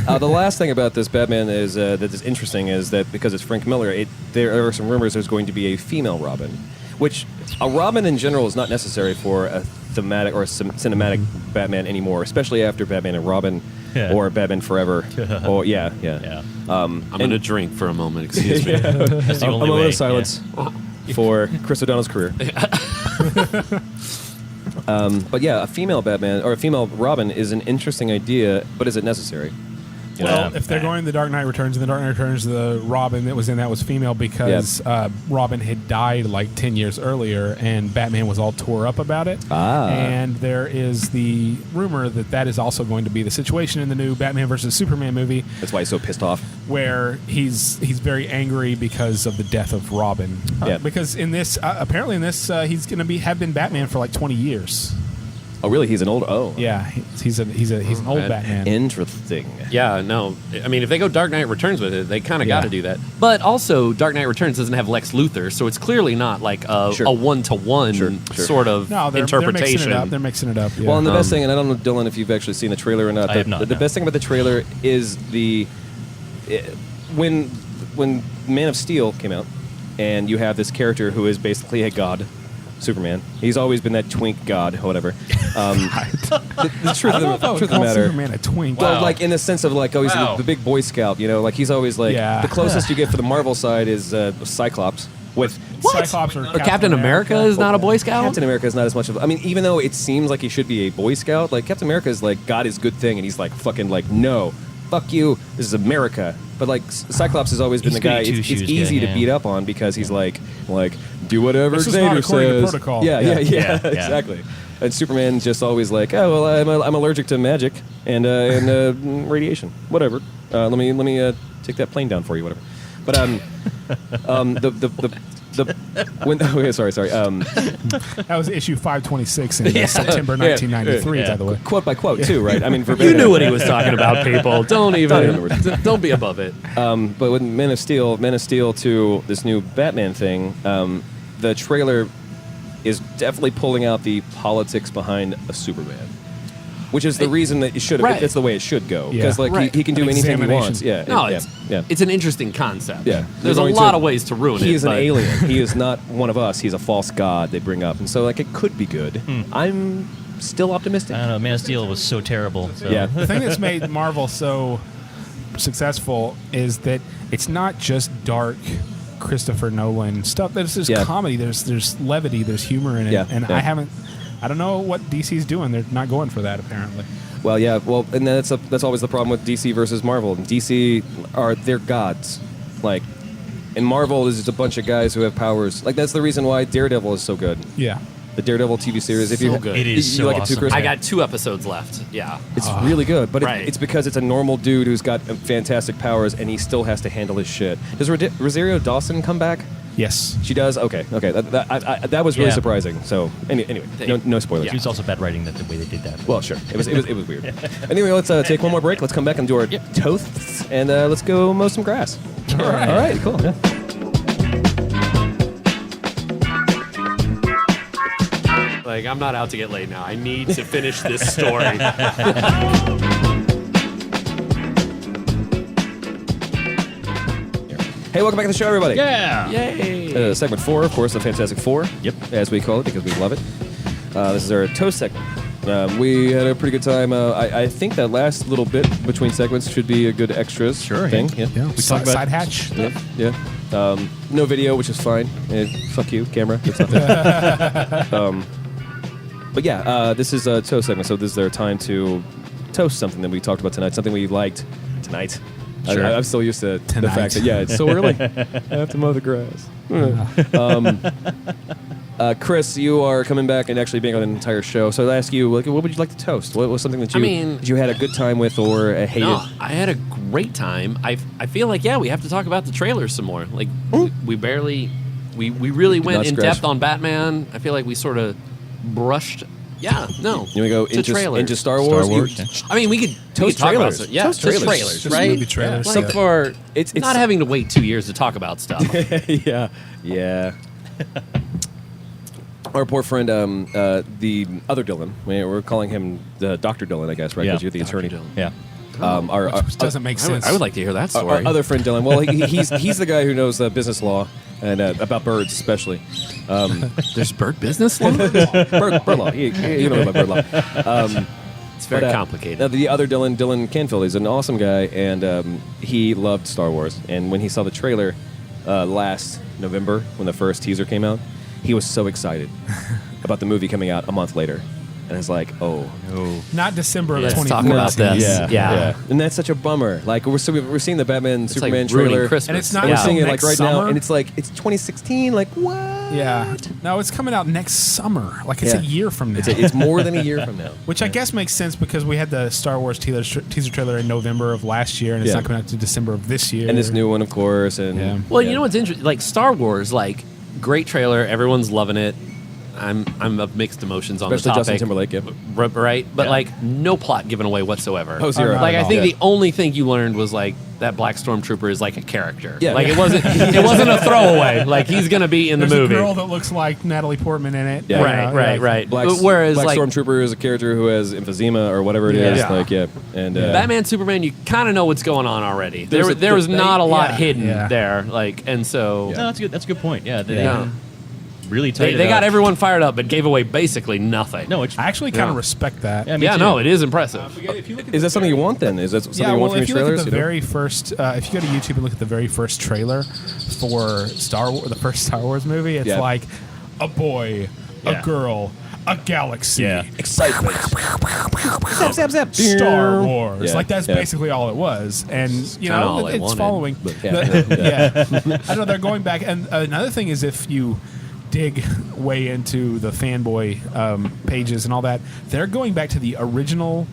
Speaker 2: The last thing about this Batman is that is interesting is that because it's Frank Miller, there are some rumors there's going to be a female Robin, which a Robin in general is not necessary for a thematic or a cinematic Batman anymore, especially after Batman and Robin
Speaker 3: Yeah.
Speaker 2: or Batman Forever. Oh yeah.
Speaker 3: Yeah.
Speaker 1: I'm going to drink for a moment. Excuse me.
Speaker 3: That's the
Speaker 2: A
Speaker 3: only
Speaker 2: moment
Speaker 3: way.
Speaker 2: of silence for Chris O'Donnell's career. But yeah, a female Batman or a female Robin is an interesting idea, but is it necessary? You know?
Speaker 4: Well, if they're going The Dark Knight Returns, and The Dark Knight Returns, the Robin that was in that was female because Robin had died like 10 years earlier, and Batman was all tore up about it. And there is the rumor that that is also going to be the situation in the new Batman versus Superman movie,
Speaker 2: That's why he's so pissed off.
Speaker 4: where he's very angry because of the death of Robin.
Speaker 2: Yeah.
Speaker 4: Because in this, apparently in this, he's going to have been Batman for like 20 years.
Speaker 2: Oh, really? He's an old. Oh,
Speaker 4: Yeah, he's an old
Speaker 1: Right.
Speaker 4: Batman.
Speaker 2: Interesting.
Speaker 1: Yeah, no. I mean, if they go Dark Knight Returns with it, they kind of
Speaker 4: Yeah.
Speaker 1: got to do that. But also, Dark Knight Returns doesn't have Lex Luthor, so it's clearly not like a
Speaker 2: Sure.
Speaker 1: one-to-one
Speaker 2: Sure.
Speaker 1: sort of
Speaker 4: No, they're
Speaker 1: interpretation.
Speaker 4: mixing it up. They're mixing it up. Yeah.
Speaker 2: Well, and the best thing, and I don't know, Dylan, if you've actually seen the trailer or not.
Speaker 3: I have not,
Speaker 2: The
Speaker 3: no.
Speaker 2: best thing about the trailer is when when Man of Steel came out, and you have this character who is basically a god, Superman. He's always been that twink god, whatever. The truth of the matter.
Speaker 4: Superman a twink.
Speaker 2: Well, like in the sense of like, oh, he's the big Boy Scout, you know, like he's always like the closest you get for the Marvel side is Cyclops with
Speaker 4: Cyclops
Speaker 1: Or Captain America is not a Boy Scout?
Speaker 2: Captain America is not as much of. I mean, even though it seems like he should be a Boy Scout, like Captain America is like God is good thing, and he's like fucking like no, fuck you, this is America. But like Cyclops has always been the guy. It's easy to beat up on because he's like do whatever
Speaker 4: This is not
Speaker 2: Xavier
Speaker 4: according to
Speaker 2: says.
Speaker 4: protocol.
Speaker 2: Yeah,
Speaker 3: Yeah.
Speaker 2: exactly. And Superman's just always like, oh well, I'm allergic to magic and radiation. Whatever. Let me take that plane down for you. Whatever. But sorry.
Speaker 4: That was issue 526 in September 1993, by the way.
Speaker 2: Quote by quote too, right? I mean, verbatim.
Speaker 1: You knew what he was talking about, people. Don't don't be above it.
Speaker 2: But with Man of Steel 2, this new Batman thing, the trailer is definitely pulling out the politics behind a Superman, which is the reason that it should have.
Speaker 1: Right.
Speaker 2: It's the way it should go
Speaker 4: Yeah.
Speaker 2: because like he can do
Speaker 4: An
Speaker 2: anything he
Speaker 4: examination.
Speaker 2: wants. Yeah,
Speaker 1: No,
Speaker 2: yeah.
Speaker 1: it's an interesting concept.
Speaker 2: Yeah.
Speaker 1: There's
Speaker 2: They're
Speaker 1: a
Speaker 2: going
Speaker 1: lot
Speaker 2: to-
Speaker 1: of ways to ruin it.
Speaker 2: He is an
Speaker 1: but-
Speaker 2: alien. He is not one of us. He's a false god they bring up, and so like it could be good. I'm still optimistic.
Speaker 3: I don't know. Man of Steel was so terrible. So.
Speaker 2: Yeah.
Speaker 4: The thing that's made Marvel so successful is that it's not just dark Christopher Nolan stuff. There's comedy. There's levity. There's humor in it.
Speaker 2: Yeah,
Speaker 4: And
Speaker 2: yeah.
Speaker 4: I don't know what DC's doing. They're not going for that apparently.
Speaker 2: Well, yeah. Well, and that's always the problem with DC versus Marvel. DC they're gods, like, and Marvel is just a bunch of guys who have powers. Like that's the reason why Daredevil is so good.
Speaker 4: Yeah.
Speaker 2: The Daredevil TV series. If you
Speaker 1: So good.
Speaker 3: It is
Speaker 2: you
Speaker 3: so
Speaker 2: like it too,
Speaker 3: awesome.
Speaker 2: Chris?
Speaker 1: I got 2 episodes left. Yeah.
Speaker 2: It's really good, but
Speaker 1: Right.
Speaker 2: it's because it's a normal dude who's got fantastic powers, and he still has to handle his shit. Does Rosario Dawson come back?
Speaker 4: Yes.
Speaker 2: She does. Okay. That was really
Speaker 3: Yeah.
Speaker 2: surprising. So anyway, no spoilers.
Speaker 3: It was also bad writing the way they did that.
Speaker 2: Well, sure. It was weird. Anyway, let's take one more break. Let's come back and do our toasts, and let's go mow some grass. All right. Cool. Yeah.
Speaker 1: Like, I'm not out to get laid now. I need to finish this story.
Speaker 2: Hey, welcome back to the show, everybody.
Speaker 3: Yeah.
Speaker 1: Yay.
Speaker 2: Segment 4, of course, the Fantastic Four.
Speaker 3: Yep.
Speaker 2: As we call it, because we love it. This is our toast segment. We had a pretty good time. I think that last little bit between segments should be a good extras thing. Yeah.
Speaker 4: Yeah. We
Speaker 2: talked about-
Speaker 4: side hatch.
Speaker 2: Yeah. No video, which is fine. Fuck you, camera. That's nothing. But yeah, this is a toast segment, so this is our time to toast something that we talked about tonight, something we liked tonight.
Speaker 3: Sure.
Speaker 2: I'm still used to the
Speaker 4: Tonight.
Speaker 2: fact that, it's so early. I have to mow the grass. Chris, you are coming back and actually being on an entire show, so I'll ask you, what would you like to toast? What was something that you had a good time with or hated?
Speaker 1: No, I had a great time. I feel like, we have to talk about the trailers some more. Like, we barely, we really went
Speaker 2: not
Speaker 1: in
Speaker 2: scratch.
Speaker 1: depth on Batman. I feel like we sort of brushed. Yeah, no.
Speaker 2: You want to go
Speaker 1: to trailers.
Speaker 2: into Star Wars?
Speaker 3: Wars,
Speaker 2: You-
Speaker 3: yeah.
Speaker 1: I mean, we could
Speaker 2: Toast
Speaker 1: talk about
Speaker 2: trailers.
Speaker 1: it. Yeah,
Speaker 2: Toast
Speaker 1: just
Speaker 2: trailers.
Speaker 4: Just
Speaker 1: right?
Speaker 4: movie trailers.
Speaker 1: Like
Speaker 4: Yeah.
Speaker 1: for
Speaker 2: It's
Speaker 1: not having to wait 2 years to talk about stuff.
Speaker 2: yeah. Our poor friend, the other Dylan. We're calling him Dr. Dylan, I guess, right?
Speaker 3: Yeah.
Speaker 2: Because you're the attorney.
Speaker 3: Yeah.
Speaker 4: Which doesn't make sense.
Speaker 1: I would like to hear that
Speaker 2: Our
Speaker 1: story.
Speaker 2: other friend Dylan. Well, he's the guy who knows business law and about birds especially.
Speaker 1: There's bird business law?
Speaker 2: Bird law. You know about bird law.
Speaker 1: It's very
Speaker 2: But,
Speaker 1: complicated.
Speaker 2: the other Dylan Canfield, he's an awesome guy, and he loved Star Wars. And when he saw the trailer last November, when the first teaser came out, he was so excited about the movie coming out a month later. And it's like, oh.
Speaker 4: Not December of
Speaker 1: Let's
Speaker 4: 2014.
Speaker 1: talk about this.
Speaker 2: Yeah. And that's such a bummer. Like we're seeing the Batman
Speaker 1: It's
Speaker 2: Superman
Speaker 1: like ruining
Speaker 2: trailer,
Speaker 1: Christmas.
Speaker 4: And it's not
Speaker 2: and we're
Speaker 4: until
Speaker 2: seeing it like
Speaker 4: next
Speaker 2: right now,
Speaker 4: summer?
Speaker 2: and it's like it's 2016. Like what?
Speaker 4: Yeah. No, it's coming out next summer. Like it's
Speaker 2: Yeah.
Speaker 4: a year from now.
Speaker 2: It's more than a year from now.
Speaker 4: Which I guess makes sense because we had the Star Wars teaser trailer in November of last year, and it's
Speaker 2: Yeah.
Speaker 4: not coming out to December of this year.
Speaker 2: And this new one, of course. And
Speaker 4: Yeah.
Speaker 1: Well, you know what's interesting? Like Star Wars, like great trailer, everyone's loving it. I'm of mixed emotions on
Speaker 2: Especially
Speaker 1: the
Speaker 2: Justin
Speaker 1: topic.
Speaker 2: Timberlake, yeah.
Speaker 1: Right? But
Speaker 2: Yeah.
Speaker 1: like no plot given away whatsoever.
Speaker 2: Oh, zero.
Speaker 1: Like I think
Speaker 2: Yeah.
Speaker 1: the only thing you learned was like that Black Stormtrooper is like a character.
Speaker 2: Yeah.
Speaker 1: Like it wasn't a throwaway. Like he's gonna be in
Speaker 4: There's
Speaker 1: the
Speaker 4: a
Speaker 1: movie.
Speaker 4: girl that looks like Natalie Portman in it.
Speaker 2: Yeah.
Speaker 1: Right.
Speaker 2: Black
Speaker 1: Whereas
Speaker 2: Black
Speaker 1: like
Speaker 2: Stormtrooper is a character who has emphysema or whatever it is.
Speaker 1: Yeah.
Speaker 2: And
Speaker 1: Batman, Superman, you kind of know what's going on already.
Speaker 2: There's
Speaker 1: There was not a lot hidden
Speaker 4: Yeah.
Speaker 1: there. Like, and so
Speaker 3: No, that's good. That's a good point. Yeah, they
Speaker 1: Yeah.
Speaker 3: really tied
Speaker 1: they
Speaker 3: it
Speaker 1: got
Speaker 3: up.
Speaker 1: everyone fired up, but gave away basically nothing.
Speaker 3: No, it's
Speaker 4: I actually kind of
Speaker 1: Yeah.
Speaker 4: respect that.
Speaker 3: yeah, me
Speaker 1: yeah,
Speaker 3: too.
Speaker 1: no, it is impressive.
Speaker 2: is that something you want then? Is that something
Speaker 4: Yeah,
Speaker 2: you want
Speaker 4: well,
Speaker 2: from
Speaker 4: if
Speaker 2: your
Speaker 4: you look
Speaker 2: trailers?
Speaker 4: at the
Speaker 2: you know?
Speaker 4: very first, if you go to YouTube and look at the very first trailer for Star Wars, the first Star Wars movie, it's
Speaker 2: Yeah.
Speaker 4: like a boy,
Speaker 3: Yeah.
Speaker 4: a girl, a galaxy,
Speaker 3: Yeah.
Speaker 2: Excitement. Zap, zap, zap.
Speaker 4: Star Wars.
Speaker 2: Yeah,
Speaker 4: Like that's
Speaker 2: yeah.
Speaker 4: basically all it was, and you
Speaker 1: kinda
Speaker 4: know
Speaker 1: all I
Speaker 4: it's
Speaker 1: wanted,
Speaker 4: following.
Speaker 1: but-
Speaker 4: Yeah. I know they're going back, and another thing is if you dig way into the fanboy pages and all that, they're going back to the original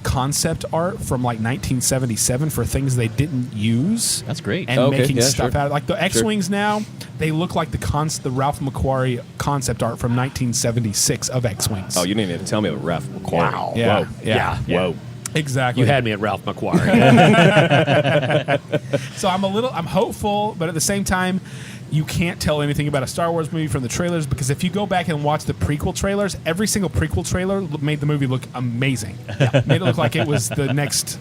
Speaker 4: concept art from like 1977 for things they didn't use.
Speaker 3: That's great.
Speaker 4: And
Speaker 2: Okay,
Speaker 4: making
Speaker 2: yeah,
Speaker 4: stuff
Speaker 2: sure.
Speaker 4: out of like the X-wings now, they look like the Ralph McQuarrie concept art from 1976 of X-wings.
Speaker 2: Oh, you didn't even tell me about Ralph McQuarrie.
Speaker 1: Wow.
Speaker 4: yeah,
Speaker 2: Whoa.
Speaker 4: yeah,
Speaker 2: Whoa.
Speaker 4: exactly.
Speaker 1: You had me at Ralph McQuarrie.
Speaker 4: So I'm hopeful, but at the same time, you can't tell anything about a Star Wars movie from the trailers because if you go back and watch the prequel trailers, every single prequel trailer made the movie look amazing. Made it look like it was the next,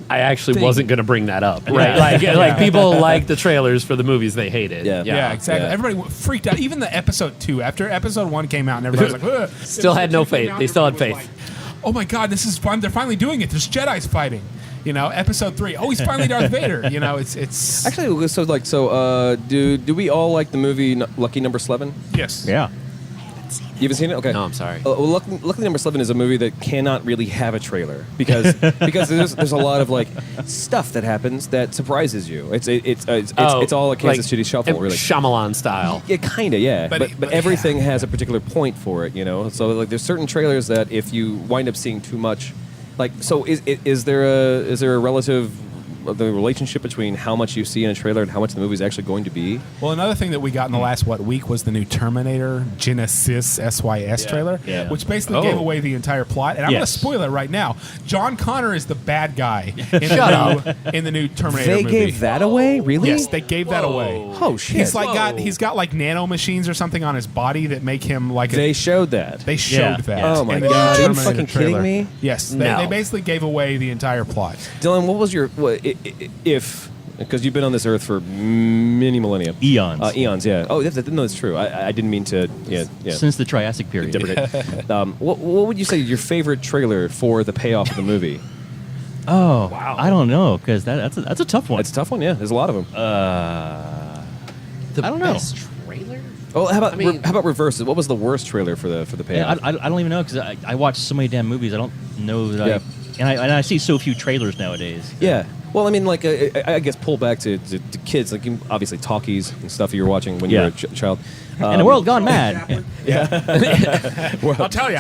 Speaker 1: I actually
Speaker 4: thing.
Speaker 1: wasn't going to bring that up. Right? Like people like the trailers for the movies they hated.
Speaker 2: Yeah.
Speaker 4: Yeah, exactly.
Speaker 2: Yeah.
Speaker 4: Everybody freaked out. Even the episode 2, after episode 1 came out, and everybody was like, ugh.
Speaker 1: Still had no
Speaker 4: Episode 2 came
Speaker 1: faith.
Speaker 4: out,
Speaker 1: They still had
Speaker 4: everybody was
Speaker 1: faith.
Speaker 4: like, oh my God, this is fun. They're finally doing it. There's Jedi's fighting. Episode 3. Oh, he's finally Darth Vader. It's
Speaker 2: Actually, do we all like the movie Lucky Number 11?
Speaker 4: yes.
Speaker 3: Yeah.
Speaker 2: You haven't seen it? Okay.
Speaker 1: No, I'm sorry.
Speaker 2: Well, Lucky Number 11 is a movie that cannot really have a trailer because there's a lot of like stuff that happens that surprises you. It's all a Kansas City Shuffle, really.
Speaker 1: Shyamalan style.
Speaker 2: Yeah, kind of, yeah.
Speaker 4: But
Speaker 2: But everything has a particular point for it, So like, there's certain trailers that if you wind up seeing too much, like, so is there a relative the relationship between how much you see in a trailer and how much the movie is actually going to be?
Speaker 4: Well, another thing that we got in the last week was the new Terminator Genesis SYS trailer,
Speaker 3: Yeah.
Speaker 4: which basically gave away the entire plot. And I'm going to
Speaker 3: Yes.
Speaker 4: spoil it right now. John Connor is the bad guy in the new Terminator
Speaker 2: They
Speaker 4: movie.
Speaker 2: gave that away? Really?
Speaker 4: Yes, they gave that away.
Speaker 2: Oh shit!
Speaker 4: He's got like nano machines or something on his body that make him like
Speaker 2: They showed that.
Speaker 4: They showed
Speaker 3: Yeah.
Speaker 4: that.
Speaker 2: Oh my
Speaker 4: in the
Speaker 2: God.
Speaker 4: new
Speaker 2: Are you
Speaker 4: Terminator
Speaker 2: fucking kidding
Speaker 4: trailer.
Speaker 2: me?
Speaker 4: Yes,
Speaker 1: No.
Speaker 4: they basically gave away the entire plot.
Speaker 2: Dylan, what was your if because you've been on this earth for many millennia,
Speaker 3: Eons.
Speaker 2: eons, yeah. Oh, no, that's true. I didn't mean to, yeah.
Speaker 3: Since the Triassic period.
Speaker 2: Deprecate. What would you say your favorite trailer for the payoff of the movie?
Speaker 3: Oh, wow. I don't know because that's a tough one.
Speaker 2: It's a tough one, yeah. There's a lot of them.
Speaker 1: The
Speaker 3: I don't know.
Speaker 1: best trailer?
Speaker 2: Oh, how about
Speaker 1: I mean-
Speaker 2: how about reverse? What was the worst trailer for the payoff?
Speaker 3: Yeah, I don't even know because I watch so many damn movies. I don't know that
Speaker 2: Yeah.
Speaker 3: I see so few trailers nowadays.
Speaker 2: Yeah. Well, I mean, like, I guess pull back to kids, like obviously talkies and stuff you were watching when you were a child.
Speaker 3: And the world gone mad.
Speaker 4: I'll tell you.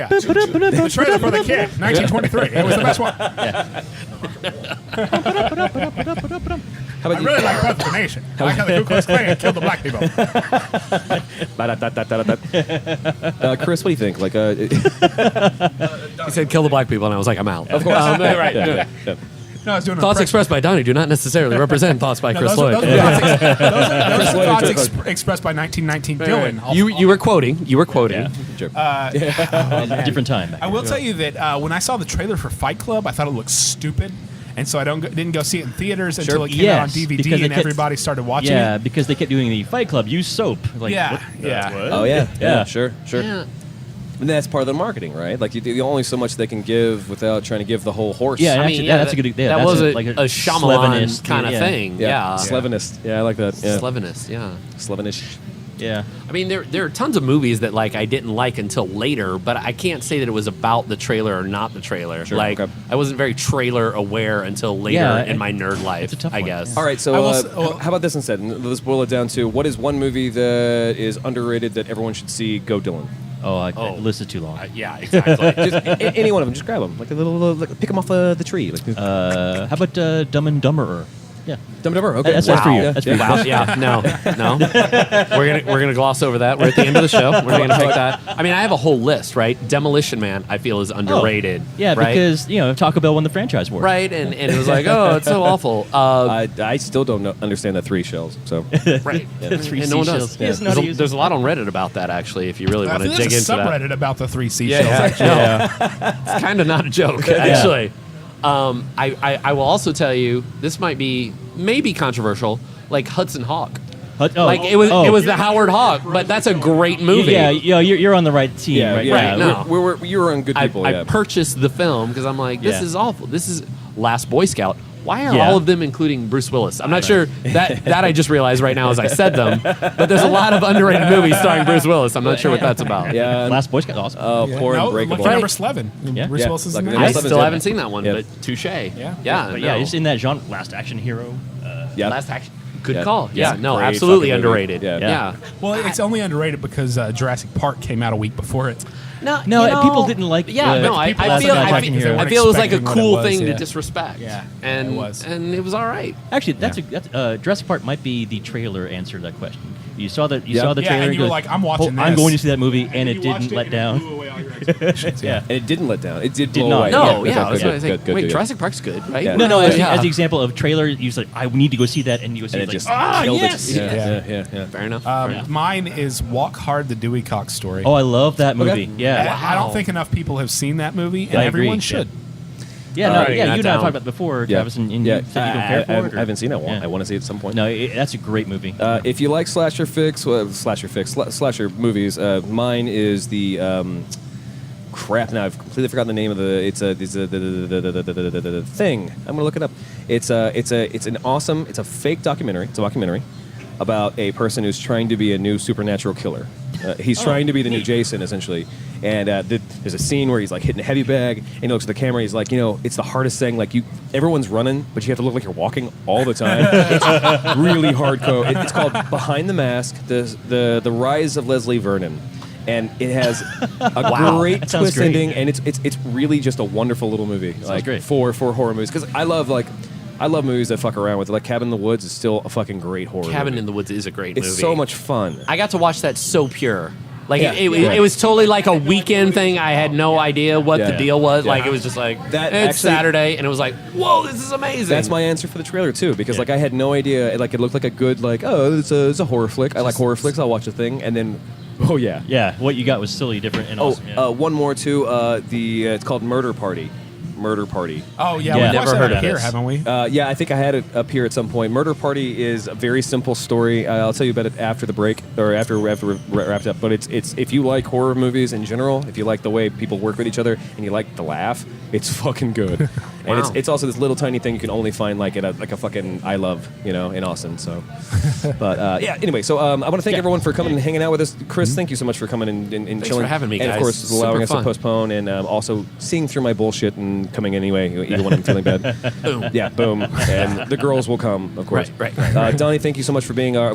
Speaker 4: The trailer for the kid, 1923. It was the best one.
Speaker 2: How about
Speaker 4: I really like Birth of a Nation. I like how the Ku Klux Klan killed the black people.
Speaker 2: Chris, what do you think? Like,
Speaker 1: He said, "Kill the black people," and I was like, "I'm out."
Speaker 2: of course,
Speaker 1: right.
Speaker 2: Yeah.
Speaker 4: No, I was doing an
Speaker 1: Thoughts
Speaker 4: impression.
Speaker 1: expressed by Donnie do not necessarily represent thoughts by
Speaker 4: No,
Speaker 1: Chris
Speaker 4: those are
Speaker 1: Lloyd.
Speaker 4: those are thoughts
Speaker 2: Lloyd.
Speaker 4: expressed by 1919 Dylan.
Speaker 1: You were quoting. You were quoting.
Speaker 3: Yeah. Different time.
Speaker 4: I will tell you that when I saw the trailer for Fight Club, I thought it looked stupid. And so I didn't go see it in theaters until it came out on
Speaker 3: Yes,
Speaker 4: DVD
Speaker 3: because they
Speaker 4: and
Speaker 3: kept-
Speaker 4: everybody started watching
Speaker 3: Yeah,
Speaker 4: it.
Speaker 3: because they kept doing the Fight Club. Use soap. Like,
Speaker 4: Yeah,
Speaker 3: what?
Speaker 4: yeah.
Speaker 3: What?
Speaker 2: Oh yeah,
Speaker 3: Yeah.
Speaker 2: sure.
Speaker 1: Yeah.
Speaker 2: And that's part of the marketing, right? Like, you only so much they can give without trying to give the whole horse.
Speaker 3: Yeah,
Speaker 1: I
Speaker 3: actually,
Speaker 1: mean,
Speaker 3: that's a good. Yeah,
Speaker 1: that
Speaker 3: that's
Speaker 1: was a
Speaker 3: like
Speaker 1: Shyamalan
Speaker 3: Slevenist,
Speaker 1: kind of
Speaker 3: yeah.
Speaker 1: thing.
Speaker 2: yeah,
Speaker 1: Yeah.
Speaker 2: Slevenist. Yeah, I like that. Yeah,
Speaker 1: Slevenist, yeah.
Speaker 2: Slevenish.
Speaker 3: Yeah.
Speaker 1: I mean, there are tons of movies that like I didn't like until later, but I can't say that it was about the trailer or not the trailer.
Speaker 2: Sure,
Speaker 1: like
Speaker 2: okay.
Speaker 1: I wasn't very trailer aware until later
Speaker 3: Yeah,
Speaker 1: in my nerd life.
Speaker 3: it's a tough
Speaker 1: I
Speaker 3: one,
Speaker 1: guess.
Speaker 3: yeah.
Speaker 2: All right, so
Speaker 4: I will s- well-
Speaker 2: how about this instead? Let's boil it down to what is one movie that is underrated that everyone should see? Go, Dylan.
Speaker 3: Oh, the list is too long.
Speaker 1: Yeah, exactly.
Speaker 2: Just any one of them. Just grab them, like a little, like, pick them off the tree. Like,
Speaker 3: How about Dumb and Dumberer? Yeah.
Speaker 2: Dumb and Dumber. Okay.
Speaker 3: That's for you. That's for you.
Speaker 1: Wow. Yeah. No. We're gonna gloss over that. We're at the end of the show. We're gonna pick that. I mean, I have a whole list, right? Demolition Man, I feel, is underrated.
Speaker 3: Yeah,
Speaker 1: right?
Speaker 3: because Taco Bell won the franchise war.
Speaker 1: Right, and it was like, oh, it's so awful.
Speaker 2: I still don't understand the 3 shells. So
Speaker 1: Right.
Speaker 3: The 3
Speaker 1: And no one
Speaker 3: seashells.
Speaker 1: does.
Speaker 3: He doesn't know how to use
Speaker 1: There's
Speaker 3: them.
Speaker 1: a lot on Reddit about that, actually, if you really want to dig
Speaker 4: There's
Speaker 1: into
Speaker 4: a
Speaker 1: that.
Speaker 4: subreddit about the 3 seashells.
Speaker 1: It's kind of not a joke, actually. I will also tell you, this might be maybe controversial, like Hudson Hawk. Like it was the Howard Hawk, but that's a great movie.
Speaker 3: Yeah, you're on the right team.
Speaker 2: yeah,
Speaker 3: right?
Speaker 2: yeah.
Speaker 1: Right, no.
Speaker 2: You were on good people.
Speaker 1: I purchased the film because I'm like, this
Speaker 3: Yeah.
Speaker 1: is awful. This is Last Boy Scout. Why are
Speaker 3: Yeah.
Speaker 1: all of them including Bruce Willis? I'm not sure that I just realized right now as I said them, but there's a lot of underrated movies starring Bruce Willis. I'm not sure what that's about.
Speaker 2: Yeah.
Speaker 3: Last Boy Scout, awesome.
Speaker 2: Poor
Speaker 4: No,
Speaker 2: Unbreakable.
Speaker 4: Lucky Number 11.
Speaker 3: Yeah.
Speaker 4: Bruce
Speaker 2: Yeah,
Speaker 4: Willis is in
Speaker 2: Lucky
Speaker 4: that.
Speaker 1: I
Speaker 2: Number
Speaker 1: still
Speaker 2: 11's
Speaker 1: haven't seen that one,
Speaker 2: Yeah.
Speaker 1: but touche.
Speaker 4: Yeah.
Speaker 3: But yeah, it's in that genre. Last Action Hero.
Speaker 2: Yeah.
Speaker 1: Last action. Good
Speaker 2: Yeah.
Speaker 1: call.
Speaker 2: Yeah.
Speaker 1: Yeah, no,
Speaker 2: Great
Speaker 1: absolutely
Speaker 2: fucking movie.
Speaker 1: underrated.
Speaker 2: Yeah.
Speaker 1: Yeah.
Speaker 4: Well, it's only underrated because Jurassic Park came out a week before it.
Speaker 1: No,
Speaker 3: people didn't like.
Speaker 1: Yeah, no, I
Speaker 4: people
Speaker 1: feel
Speaker 4: also
Speaker 1: I
Speaker 4: like
Speaker 1: feel,
Speaker 4: it because they
Speaker 1: I
Speaker 4: weren't
Speaker 1: feel it was like a
Speaker 4: expecting what
Speaker 1: cool
Speaker 4: it was,
Speaker 1: thing to
Speaker 4: yeah.
Speaker 1: disrespect.
Speaker 4: Yeah,
Speaker 1: and
Speaker 4: it was.
Speaker 1: and it was all right.
Speaker 3: Actually, that's Jurassic Park might be the trailer answer to that question. You saw the
Speaker 2: Yeah.
Speaker 3: saw the
Speaker 4: Yeah,
Speaker 3: trailer.
Speaker 4: and you were
Speaker 3: goes,
Speaker 4: like, I'm watching
Speaker 3: I'm
Speaker 4: this."
Speaker 3: going to see that movie, and it
Speaker 4: You watched
Speaker 3: didn't let
Speaker 4: and
Speaker 3: down.
Speaker 4: blew away all your expectations.
Speaker 3: Yeah.
Speaker 2: And it didn't let down. It did
Speaker 3: Did
Speaker 2: blow
Speaker 3: not.
Speaker 2: away.
Speaker 1: No,
Speaker 2: Okay,
Speaker 1: yeah, I was
Speaker 2: good,
Speaker 1: trying to think.
Speaker 2: good,
Speaker 1: Wait,
Speaker 2: good.
Speaker 1: Jurassic Park's good, right?
Speaker 2: Yeah.
Speaker 3: No, as
Speaker 1: Yeah.
Speaker 3: the example of trailer, you said, I need to go see that, and you go see
Speaker 2: And
Speaker 3: it.
Speaker 2: it
Speaker 3: Like,
Speaker 2: just killed
Speaker 3: yes!
Speaker 2: it. Yeah.
Speaker 1: Fair enough.
Speaker 4: Mine is Walk Hard, the Dewey Cox story.
Speaker 3: Oh, I love that movie.
Speaker 2: Okay.
Speaker 3: Yeah.
Speaker 4: I don't think enough people have seen that movie, and
Speaker 3: I agree,
Speaker 4: everyone
Speaker 3: yeah.
Speaker 4: should.
Speaker 3: Yeah,
Speaker 1: Alright,
Speaker 3: you and I
Speaker 1: that
Speaker 3: have
Speaker 1: down.
Speaker 3: talked about it before,
Speaker 2: Yeah.
Speaker 3: Travis, and
Speaker 2: yeah.
Speaker 3: you said you don't care for it. or-
Speaker 2: I haven't seen it.
Speaker 3: Yeah.
Speaker 2: I want to see it at some point.
Speaker 3: No, that's a great movie.
Speaker 2: If you like slasher slasher movies, mine is the crap. Now I've completely forgotten the name of the. It's the thing. I'm gonna look it up. It's a fake documentary. It's a documentary about a person who's trying to be a new supernatural killer. He's trying to be the new Jason, essentially. And there's a scene where he's like hitting a heavy bag, and he looks at the camera. He's like, it's the hardest thing. Like everyone's running, but you have to look like you're walking all the time. It's really hardcore. It's called Behind the Mask: the Rise of Leslie Vernon. And it has a great
Speaker 3: That sounds
Speaker 2: twist
Speaker 3: great.
Speaker 2: ending, and it's really just a wonderful little movie. Like
Speaker 3: great.
Speaker 2: for horror movies, because I love movies that fuck around with it. Like Cabin in the Woods is still a fucking great horror.
Speaker 1: Cabin
Speaker 2: movie.
Speaker 1: in the Woods is a great
Speaker 2: It's
Speaker 1: movie.
Speaker 2: so much fun.
Speaker 1: I got to watch that so pure. Like
Speaker 2: Yeah.
Speaker 1: it was totally like a weekend thing. I had no idea what the
Speaker 2: Yeah.
Speaker 1: deal was.
Speaker 2: Yeah.
Speaker 1: Like it was just like
Speaker 2: That
Speaker 1: it's
Speaker 2: actually-
Speaker 1: Saturday, and it was like, whoa, this is amazing.
Speaker 2: That's my answer for the trailer too, because like I had no idea. It looked like a good it's a horror flick. I like horror flicks. I'll watch the thing, and then yeah.
Speaker 3: yeah, what you got was silly, different, and awesome. Yeah.
Speaker 2: One more too. It's called Murder Party.
Speaker 4: Oh, yeah,
Speaker 3: Yeah.
Speaker 4: we've
Speaker 3: Never
Speaker 4: watched that
Speaker 3: heard
Speaker 4: up
Speaker 3: of
Speaker 4: here,
Speaker 3: this.
Speaker 4: haven't we?
Speaker 2: Yeah, I think I had it up here at some point. Murder Party is a very simple story. I'll tell you about it after the break or after we wrapped up. But it's if you like horror movies in general, if you like the way people work with each other, and you like to laugh, it's fucking good. And
Speaker 1: Wow.
Speaker 2: it's also this little tiny thing you can only find like at a fucking I Love, in Austin. So, but yeah. Anyway, so I want to thank everyone for coming and hanging out with us. Chris, thank you so much for coming and
Speaker 1: Thanks
Speaker 2: chilling.
Speaker 1: for having me,
Speaker 2: and
Speaker 1: guys.
Speaker 2: of course
Speaker 1: Super
Speaker 2: allowing us to
Speaker 1: fun.
Speaker 2: postpone and also seeing through my bullshit and coming anyway, even when I'm feeling bad.
Speaker 1: Boom.
Speaker 2: Yeah, boom. And the girls will come, of course.
Speaker 1: Right.
Speaker 2: Donnie, thank you so much for being, our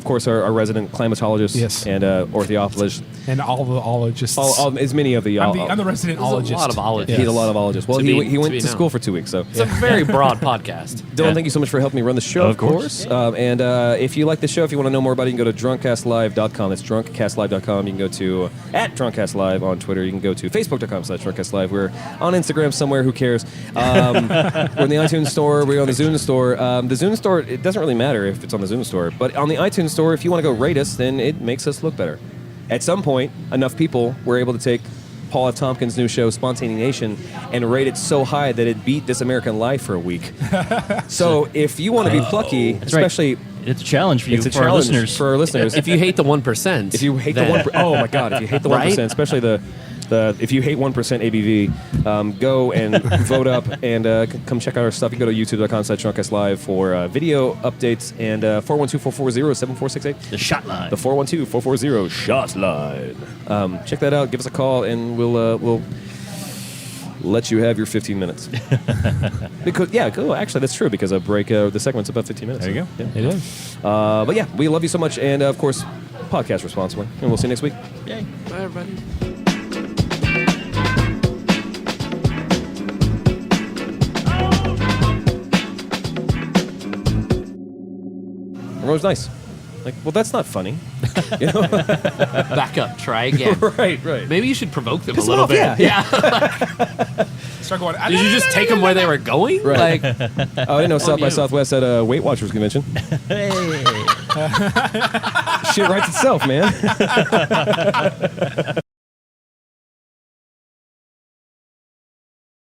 Speaker 2: resident climatologist
Speaker 4: Yes.
Speaker 2: and ornithologist.
Speaker 4: And all the ologists.
Speaker 2: As many of the.
Speaker 4: I'm the resident
Speaker 1: There's a
Speaker 4: ologist.
Speaker 1: lot of ologists.
Speaker 2: He's a lot of ologists. Well,
Speaker 1: To
Speaker 2: he
Speaker 1: be-
Speaker 2: went
Speaker 1: to be
Speaker 2: to
Speaker 1: known.
Speaker 2: school for 2 weeks, so.
Speaker 1: It's a very broad podcast.
Speaker 2: Dylan, thank you so much for helping me run the show,
Speaker 3: Of course.
Speaker 2: And if you like the show, if you want to know more about it, you can go to drunkcastlive.com. That's drunkcastlive.com. You can go to @drunkcastlive on Twitter. You can go to facebook.com/drunkcastlive. We're on Instagram somewhere. Who cares? We're in the iTunes store. We're on the Zune store. The Zune store, it doesn't really matter if it's on the Zune store, but on the iTunes store, if you want to go rate us, then it makes us look better. At some point, enough people were able to take Paul F. Tompkins' new show, Spontaneous Nation, and rate it so high that it beat This American Life for a week. So if you want to be plucky,
Speaker 3: That's right.
Speaker 2: especially
Speaker 3: It's a challenge for you,
Speaker 2: it's a
Speaker 3: for our
Speaker 2: challenge
Speaker 3: listeners.
Speaker 2: for our listeners.
Speaker 1: If you hate the 1%,
Speaker 2: If you hate
Speaker 1: then-
Speaker 2: the 1%, oh my God! If you hate the
Speaker 1: Right?
Speaker 2: 1%, especially the if you hate 1% ABV, go and vote up and come check out our stuff. You go to youtube.com/drunkcastlive for video updates and 412-440-7468.
Speaker 3: The shot line.
Speaker 2: The 412-440-SHOT line. Check that out. Give us a call, and we'll let you have your 15 minutes. Because actually that's true because a break the segment's about 15 minutes.
Speaker 3: There you
Speaker 2: go.
Speaker 4: It is.
Speaker 2: But yeah, we love you so much, and of course, podcast responsibly, and we'll see you next week.
Speaker 3: Yay.
Speaker 1: Bye, everybody.
Speaker 2: Everyone was nice. Like, well, that's not funny. You know?
Speaker 1: Back up. Try again.
Speaker 2: right.
Speaker 1: Maybe you should provoke them
Speaker 2: Piss
Speaker 1: a little
Speaker 2: them off,
Speaker 1: bit.
Speaker 2: yeah.
Speaker 4: Start going.
Speaker 1: Did you just take them where they were going?
Speaker 2: Right.
Speaker 1: Like,
Speaker 2: Oh, I didn't know South by
Speaker 1: you.
Speaker 2: Southwest at a Weight Watchers convention.
Speaker 3: Hey.
Speaker 2: Shit writes itself, man.